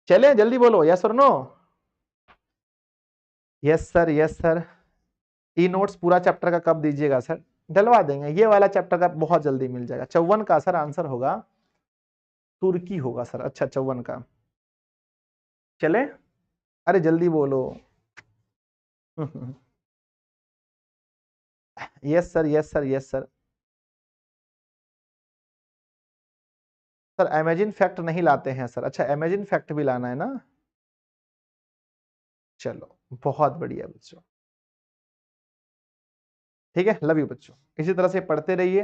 चले जल्दी बोलो, यस और no? Yes sir, yes sir. ई नोट्स पूरा चैप्टर का कब दीजिएगा सर? डलवा देंगे, ये वाला चैप्टर का बहुत जल्दी मिल जाएगा। 54 का सर आंसर होगा, तुर्की होगा सर। अच्छा, 54 का। चले, अरे जल्दी बोलो। Yes sir, yes sir, yes sir. Sir amazing fact नहीं लाते हैं सर? अच्छा, अमेजिंग फैक्ट भी लाना है ना? चलो बहुत बढ़िया बच्चों, ठीक है, लव यू बच्चों। इसी तरह से पढ़ते रहिए,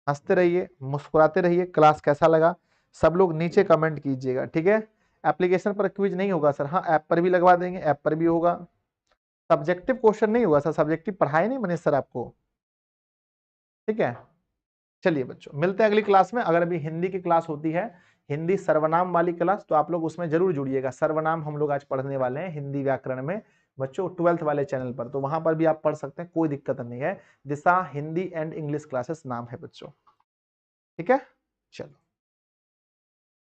हंसते रहिए, मुस्कुराते रहिए। क्लास कैसा लगा सब लोग नीचे कमेंट कीजिएगा, ठीक है। एप्लीकेशन पर क्विज नहीं होगा सर? हाँ, ऐप पर भी लगवा देंगे, ऐप पर भी होगा। सब्जेक्टिव क्वेश्चन नहीं होगा सर, सब्जेक्टिव पढ़ाए नहीं मनीष सर आपको? ठीक है, चलिए बच्चों, मिलते हैं अगली क्लास में। अगर अभी हिंदी की क्लास होती है, हिंदी सर्वनाम वाली क्लास, तो आप लोग उसमें जरूर जुड़िएगा। सर्वनाम हम लोग आज पढ़ने वाले हैं हिंदी व्याकरण में बच्चों, 12th वाले चैनल पर, तो वहां पर भी आप पढ़ सकते हैं, कोई दिक्कत नहीं है। दिशा हिंदी एंड इंग्लिश क्लासेस नाम है बच्चों, ठीक है। चलो।